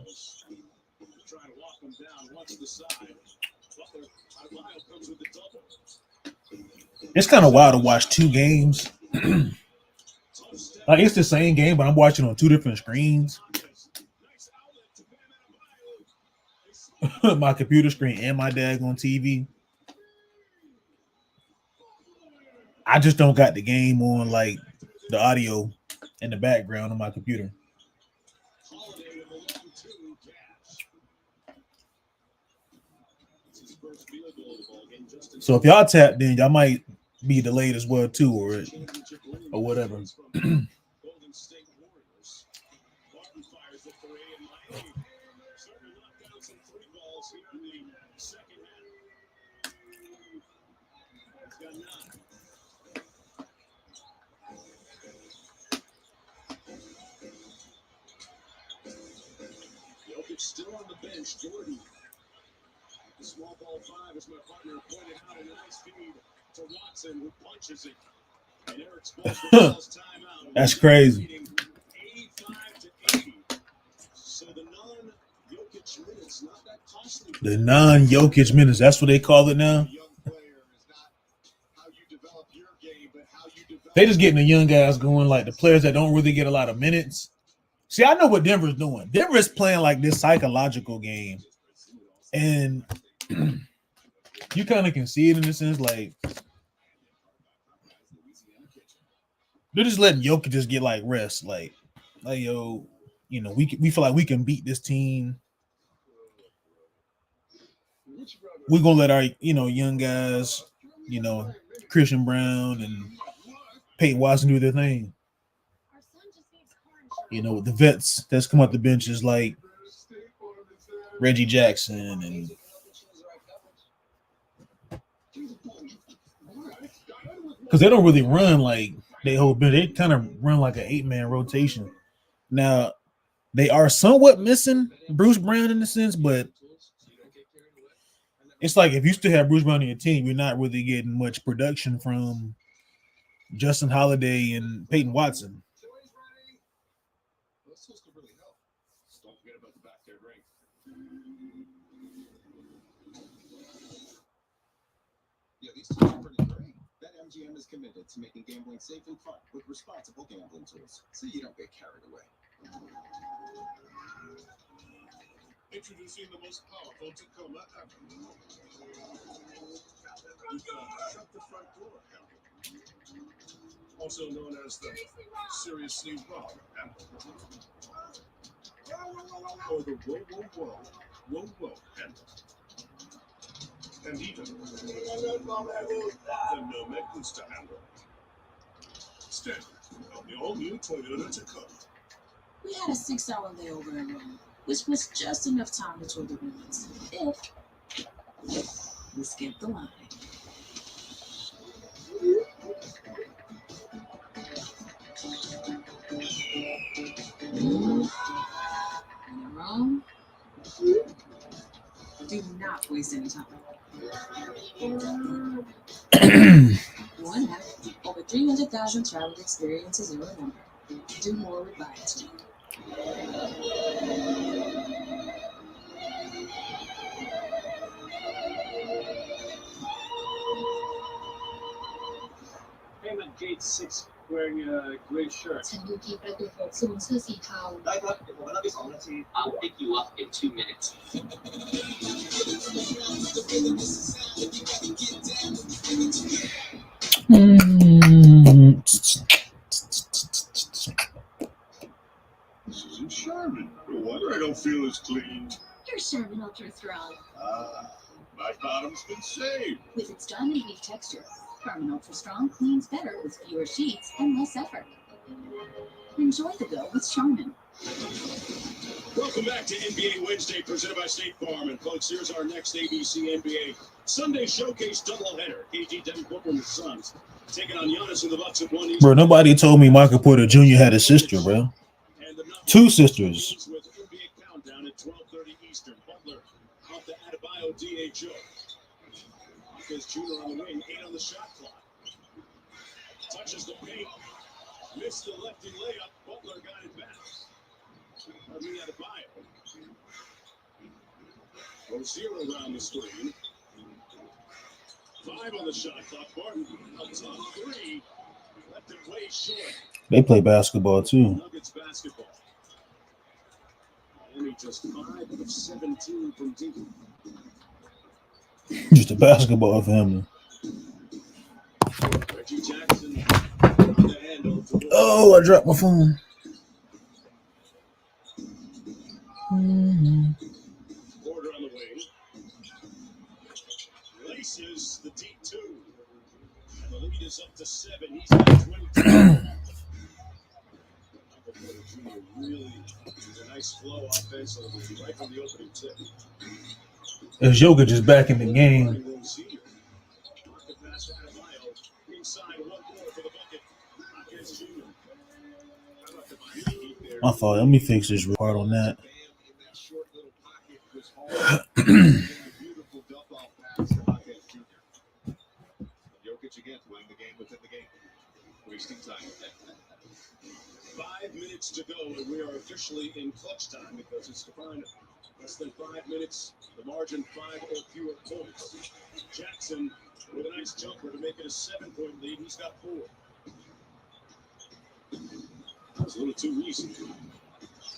It's kind of wild to watch two games. Like it's the same game, but I'm watching on two different screens. My computer screen and my daggone TV. I just don't got the game on like the audio in the background on my computer. So if y'all tapped in, y'all might be delayed as well too, or whatever. Still on the bench, Jordan. The small ball 5, as my partner pointed out, in a nice feed to Watson, who punches it. And Eric Spoelstra timeout. That's crazy. 85-80. So the non-Jokic minutes, not that costly. The non-Jokic minutes, that's what they call it now. They just getting the young guys going, like the players that don't really get a lot of minutes. See, I know what Denver's doing. Denver's playing like this psychological game. And you kind of can see it in a sense, like they're just letting Jokic just get like rest. Like yo, you know, we feel like we can beat this team. We're gonna let our, you know, young guys, you know, Christian Brown and Peyton Watson do their thing. You know, the vets that's come off the benches like Reggie Jackson and because they don't really run like they whole bench. They kind of run like an 8-man rotation. Now they are somewhat missing Bruce Brown in a sense, but it's like if you still have Bruce Brown on your team, you're not really getting much production from Justin Holiday and Peyton Watson. Yeah, these two are pretty great. BetMGM is committed to making gambling safe and fun with responsible gambling tools, so you don't get carried away. Introducing the most powerful Tacoma ever. Shut the front door handle. Also known as the seriously wrong handle. Or the whoa handle. And even the no me gusta handle. Standard on the all-new Toyota Tacoma. We had a 6-hour layover in Rome, which was just enough time to tour the ruins. If we skipped the line. And in Rome, do not waste any time. One app, over 300,000 travel experiences in remember. Do more with Viator. Payment gate 6 wearing a gray shirt. ฉันอยู่ที่ประตู6สูงเสื้อสีเทา ได้ครับเดี๋ยวผมมารับที่2 นาที I'll pick you up in 2 minutes. This isn't Sherman. No wonder I don't feel as clean. Your Sherman Ultra Strong. My bottom's been saved. With its diamond leaf texture, Sherman Ultra Strong cleans better with fewer sheets and less effort. Enjoy the go with Sherman. Welcome back to NBA Wednesday, presented by State Farm. And folks, here's our next ABC NBA Sunday Showcase doubleheader. KG Devin Booker and the Suns taking on Giannis and the Bucks at 1 East. Bro, nobody told me Michael Porter Jr. had a sister, bro. Two sisters. With NBA countdown at 12:30 Eastern. Butler off the Adebayo DHO. Marcus Jr. on the wing, 8 on the shot clock. Touches the paint. Missed the lefty layup. Butler got it back. Armin Adebayo. Rozier around the screen. 5 5 on the shot clock. Barton, a top 3. Left him way short. They play basketball too. Nuggets basketball. Miami just 5 of 17 from deep. Just a basketball family. Reggie Jackson on the handle. Oh, I dropped my phone. Porter on the wing. Laces the deep 2. And the lead is up to 7. He's got 22. Really a nice flow offensively right from the opening tip. As Jokic is back in the game. My fault. Let me fix this part on that. Jokic again playing the game within the game. Wasting time. 5 minutes to go, and we are officially in clutch time because it's defined less than 5 minutes. The margin 5 or fewer points. Jackson with a nice jumper to make it a 7-point lead. He's got 4. That was a little too easy.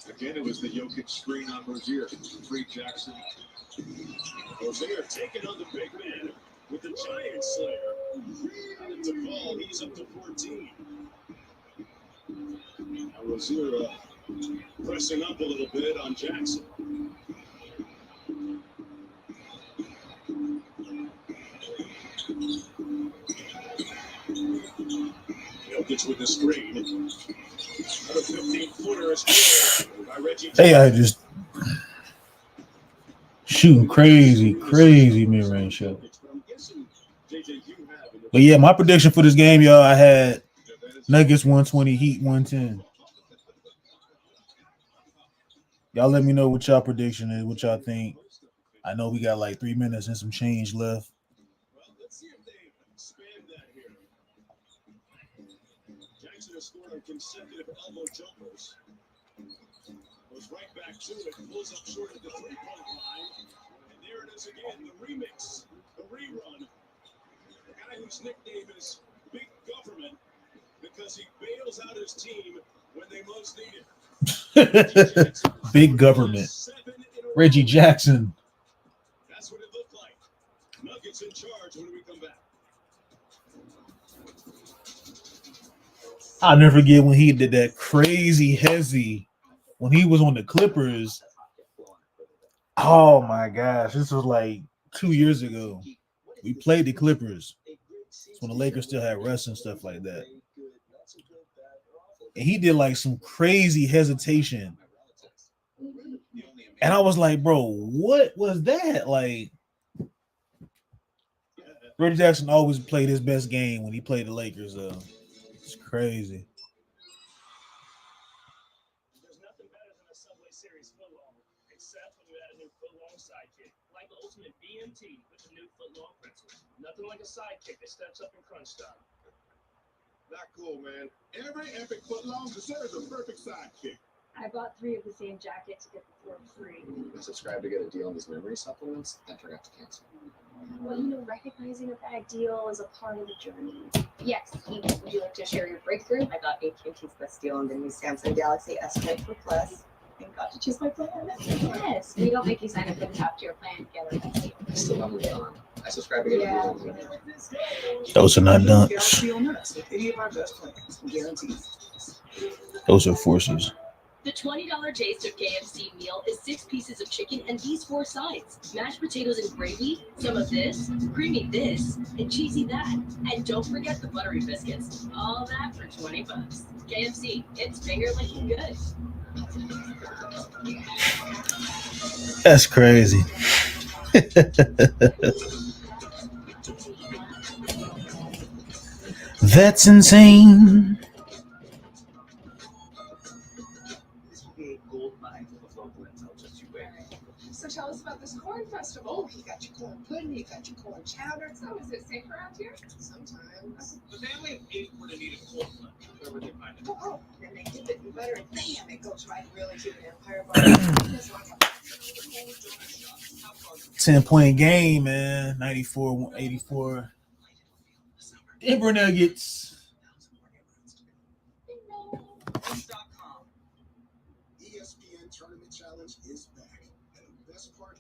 Again, it was the Jokic screen on Rozier. Free Jackson. Rozier taking on the big man with the giant slayer. And to fall, he's up to 14. Now Rozier pressing up a little bit on Jackson. Jokic with the screen. Another 15-footer is by Reggie Jackson. They are just shooting crazy mid-range shot. But yeah, my prediction for this game, y'all, I had Nuggets 120, Heat 110. Y'all let me know what y'all prediction is, what y'all think. I know we got like 3 minutes and some change left. Well, let's see if they expand that here. Jackson has scored on consecutive elbow jumpers. Goes right back to it, pulls up short at the 3-point line. And there it is again, the remix, the rerun. The guy whose nickname is Big Government because he bails out his team when they most need it. Big government. Reggie Jackson. That's what it looked like. Nuggets in charge when we come back. I'll never forget when he did that crazy hezzy when he was on the Clippers. Oh my gosh, this was like 2 years ago. We played the Clippers. It's when the Lakers still had Russ and stuff like that. And he did like some crazy hesitation. And I was like, bro, what was that? Like, Reggie Jackson always played his best game when he played the Lakers. It's crazy. There's nothing better than a Subway Series footlong, except when you add a new footlong sidekick, like the ultimate BMT with the new footlong pretzel. Nothing like a sidekick that steps up in crunch time. Not cool, man. Every epic footlong deserves a perfect sidekick. I bought 3 of the same jacket to get the 4th free. I subscribed to get a deal on these memory supplements, then forgot to cancel. Well, recognizing a bad deal is a part of the journey. Yes, Eve, would you like to share your breakthrough? I got AT&T's best deal on the new Samsung Galaxy S24 Plus and got to choose my plan. Yes, we don't make you sign up for the top tier plan together. I still haven't moved on. I subscribed to get a deal on the Those are not dunks. Galaxy on us with any of our best plans, guaranteed. Those are forces. The $20 taste of KFC meal is 6 pieces of chicken and these 4 sides. Mashed potatoes and gravy, some of this, creamy this, and cheesy that. And don't forget the buttery biscuits. All that for $20. KFC, it's finger licking good. That's crazy. That's insane. So tell us about this corn festival. You got your corn pudding, you got your corn chowder. So is it safe around here? Sometimes. The family of 8 would have needed cold lunch. Where would they find it? Oh, then they dip it in butter and bam, it goes right really to the Empire Bar. 10-point game, man. 94-84. Denver Nuggets. ESPN Tournament Challenge is back. And the best part,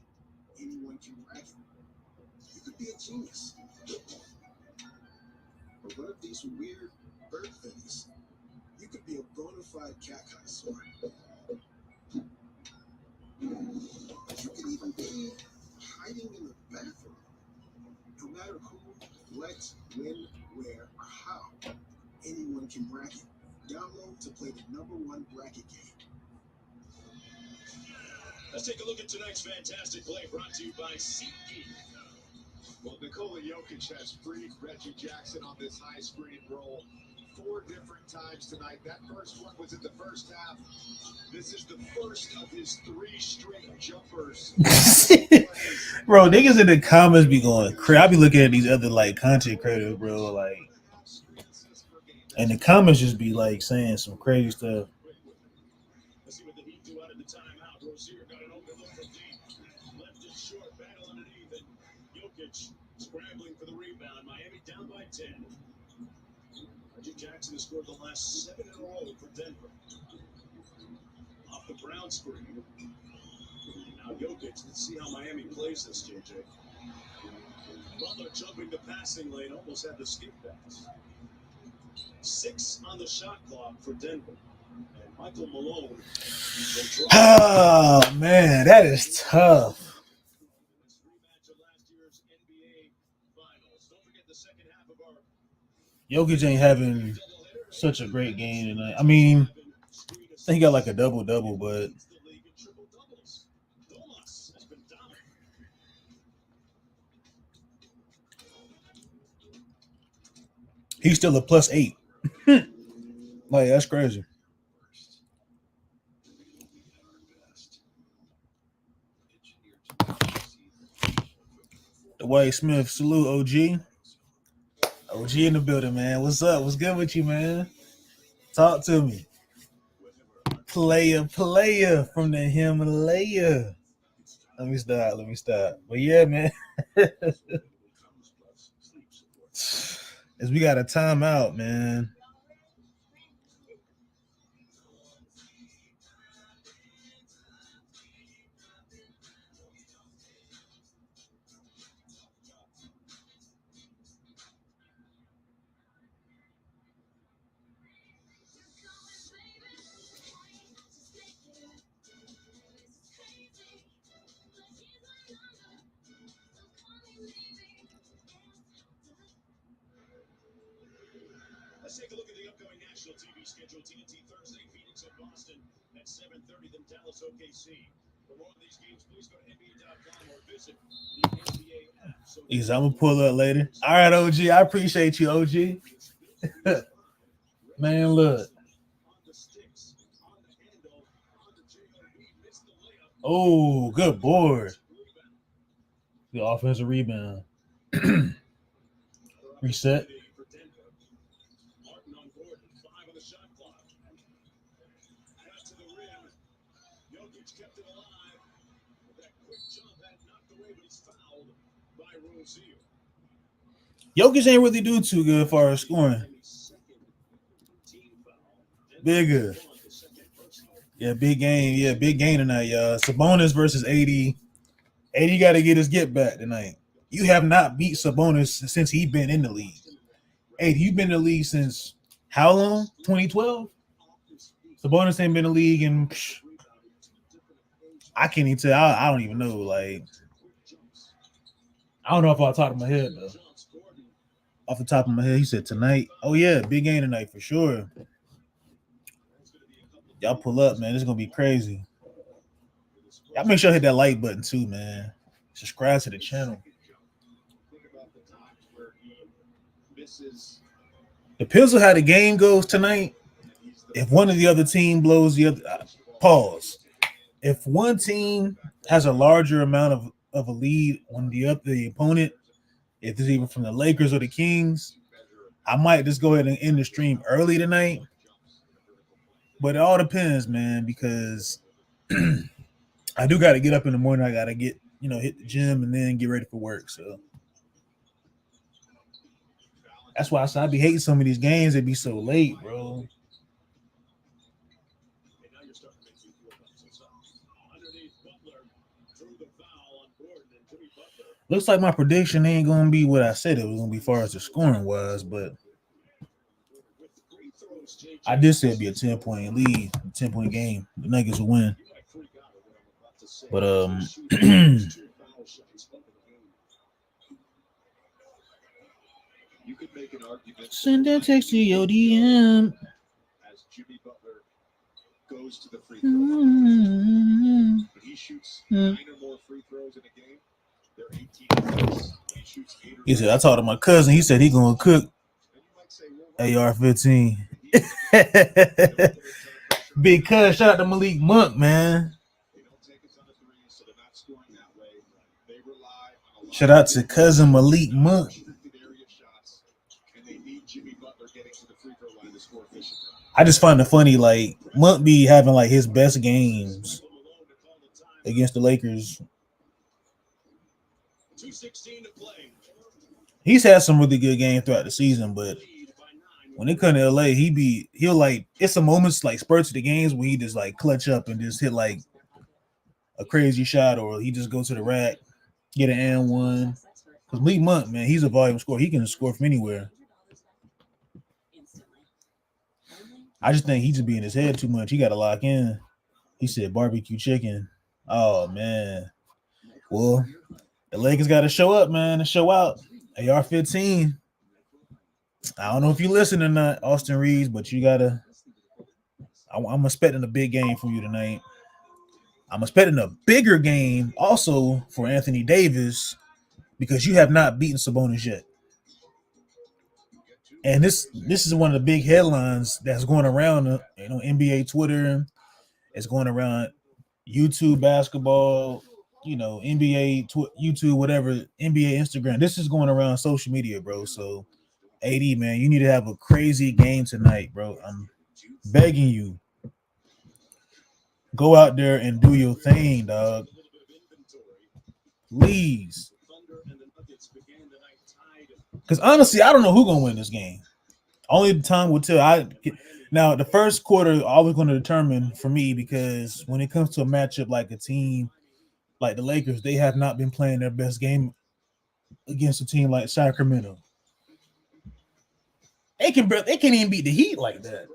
anyone can crack it. You could be a genius. Or one of these weird bird things. You could be a bona fide cat connoisseur. You could even be hiding in the bathroom. No matter who, what, when, where, or how, anyone can bracket. Download to play the #1 bracket game. Let's take a look at tonight's fantastic play brought to you by SeatGeek. Well, Nikola Jokic has freed Reggie Jackson on this high screen roll 4 different times tonight. That first one was in the first half. This is the first of his 3 straight jumpers. Bro, niggas in the comments be going crazy. I be looking at these other like content creators, bro, like, and the comments just be like saying some crazy stuff. Let's see what the Heat do out of the timeout. Rozier got an open look from deep. Left it short, battle underneath, and Jokic scrambling for the rebound. Miami down by 10. Reggie Jackson has scored the last 7 in a row for Denver. Off the Brown screen. Now Jokic, let's see how Miami plays this, JJ. Butler jumping the passing lane, almost had the skip pass. 6 on the shot clock for Denver. And Michael Malone. Oh, man, that is tough. Jokic ain't having such a great game tonight. I mean, I think he got like a double-double, but he's still a +8. Like, that's crazy. Dwight Smith, salute, OG. OG in the building, man. What's up? What's good with you, man? Talk to me. Player from the Himalaya. Let me stop. But yeah, man. As we got a timeout, man. Let's take a look at the upcoming national TV schedule. TNT Thursday, Phoenix and Boston at 7:30, then Dallas OKC. For more of these games, please go to NBA.com or visit the NBA app. So I'm gonna pull up later. All right, OG. I appreciate you, OG. Man, look. Oh, good board. The offensive rebound. Reset. Jokic ain't really do too good as far as scoring. Bigger. Yeah, big game. Yeah, big game tonight, y'all. Sabonis versus AD. AD got to get his get back tonight. You have not beat Sabonis since he's been in the league. AD, you've been in the league since how long? 2012? Sabonis ain't been in the league in I can't even tell. I don't even know. Like, I don't know if I'll top of my head, though. Off the top of my head, he said tonight. Oh, yeah, big game tonight for sure. Y'all pull up, man. It's going to be crazy. Y'all make sure to hit that like button, too, man. Subscribe to the channel. Depends on how the game goes tonight. If one of the other team blows the other, pause. If one team has a larger amount of a lead on the opponent, if it's even from the Lakers or the Kings, I might just go ahead and end the stream early tonight. But it all depends, man, because I do got to get up in the morning. I got to get, hit the gym and then get ready for work. So That's why I be hating some of these games. They be so late, bro. Looks like my prediction ain't gonna be what I said it was gonna be, far as the scoring was, but I did say it'd be a 10-point lead, 10-point game. The Nuggets will win. But You could make an argument. send that text to your DM. As Jimmy Butler goes to the free throw line. When he shoots 9 or more free throws in a game, they're 18 points. He shoots 8 or He said, I talked to my cousin. He said he gonna cook AR-15. Big cuz, shout out to Malik Monk, man. Shout out to cousin Malik Monk. I just find it funny, like Monk be having like his best games against the Lakers. He's had some really good games throughout the season, but when it comes to LA, he'll like, it's some moments like spurts of the games where he just like clutch up and just hit like a crazy shot, or he just go to the rack, get an and one. Because Malik Monk, man, he's a volume scorer. He can score from anywhere. I just think he just be in his head too much. He got to lock in. He said barbecue chicken. Oh, man. Well, the Lakers got to show up, man, and show out. AR-15. I don't know if you listen or not, Austin Reeves, but you got to – I'm expecting a big game from you tonight. I'm expecting a bigger game also for Anthony Davis because you have not beaten Sabonis yet. And this is one of the big headlines that's going around, NBA Twitter. It's going around YouTube basketball, NBA, YouTube, whatever, NBA Instagram. This is going around social media, bro. So, AD, man, you need to have a crazy game tonight, bro. I'm begging you. Go out there and do your thing, dog. Please. Because honestly, I don't know who's going to win this game. Only time will tell. Now, the first quarter always going to determine for me, because when it comes to a matchup like a team like the Lakers, they have not been playing their best game against a team like Sacramento. They can't even beat the Heat like that.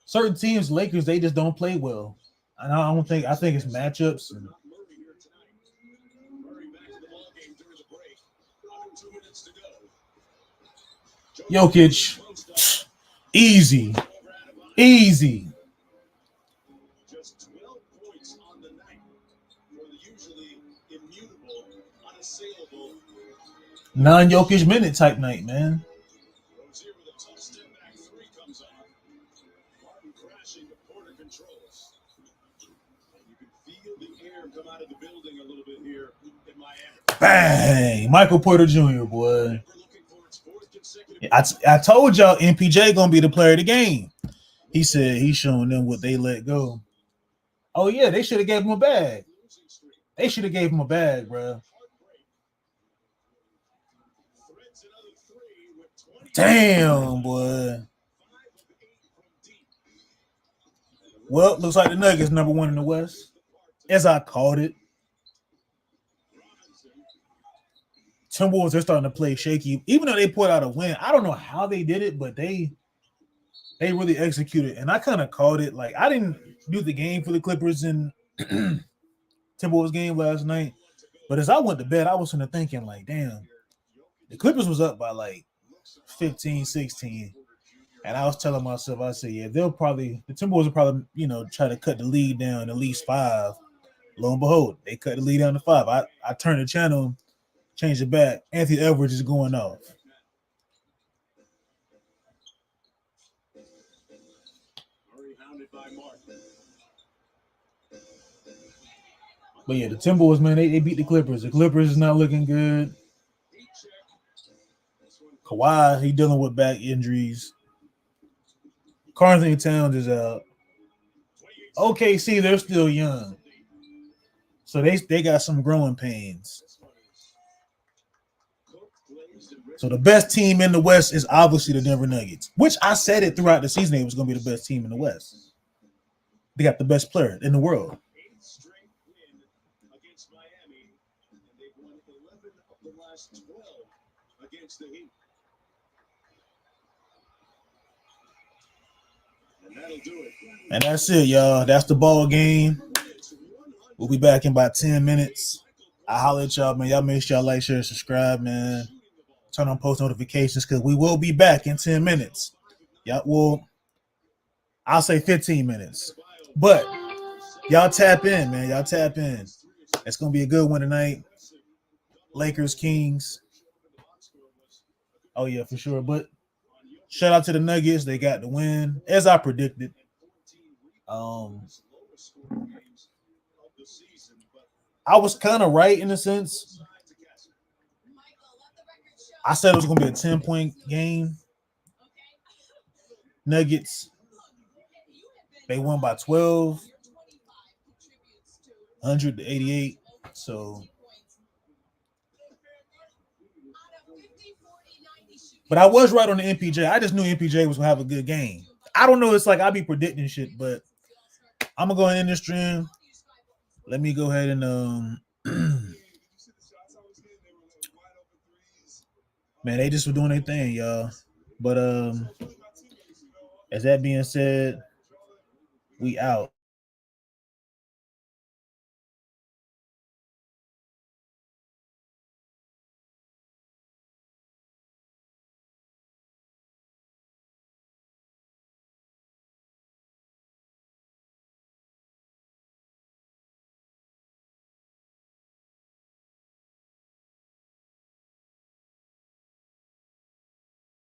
Certain teams, Lakers, they just don't play well. And I think it's matchups. And Jokic, easy. Just 12 points on the night for the usually immutable, unassailable. Non-Jokic minute type night, man. Rozier with a tough step back three comes on. Martin crashing, but Porter controls. And you can feel the air come out of the building a little bit here in Miami. Bang! Michael Porter Jr., boy. I told y'all MPJ gonna be the player of the game. He said he's showing them what they let go. Oh yeah, they should have gave him a bag. Bro. Damn, boy. Well, looks like the Nuggets number one in the West, as I called it. Timberwolves, they're starting to play shaky. Even though they put out a win, I don't know how they did it, but they really executed. And I kind of called it. Like, I didn't do the game for the Clippers in Timberwolves game last night. But as I went to bed, I was thinking, like, damn, the Clippers was up by like 15, 16. And I was telling myself, I said, yeah, the Timberwolves will probably, try to cut the lead down at least 5. Lo and behold, they cut the lead down to 5. I turned the channel, changed it back. Anthony Edwards is going off. But yeah, the Timberwolves, man, they beat the Clippers. The Clippers is not looking good. Kawhi, he dealing with back injuries. Karl-Anthony Towns is out. OKC, they're still young. So they got some growing pains. So the best team in the West is obviously the Denver Nuggets, which I said it throughout the season. It was going to be the best team in the West. They got the best player in the world. Against Miami, and they've won 11 of the last 12 against the Heat. And that'll do it. And that's it, y'all. That's the ball game. We'll be back in about 10 minutes. I'll holler at y'all, man. Y'all make sure y'all like, share, subscribe, man. Turn on post notifications because we will be back in 10 minutes. Yeah, well, I'll say 15 minutes. But y'all tap in, man. Y'all tap in. It's going to be a good one tonight. Lakers, Kings. Oh, yeah, for sure. But shout out to the Nuggets. They got the win, as I predicted. I was kind of right in a sense. I said it was going to be a 10-point game. Nuggets, they won by 12, 100-88. So, but I was right on the MPJ. I just knew MPJ was going to have a good game. I don't know. It's like I be predicting shit, but I'm going to go ahead and end this stream. Let me go ahead and man, they just were doing their thing, y'all. But as that being said, we out.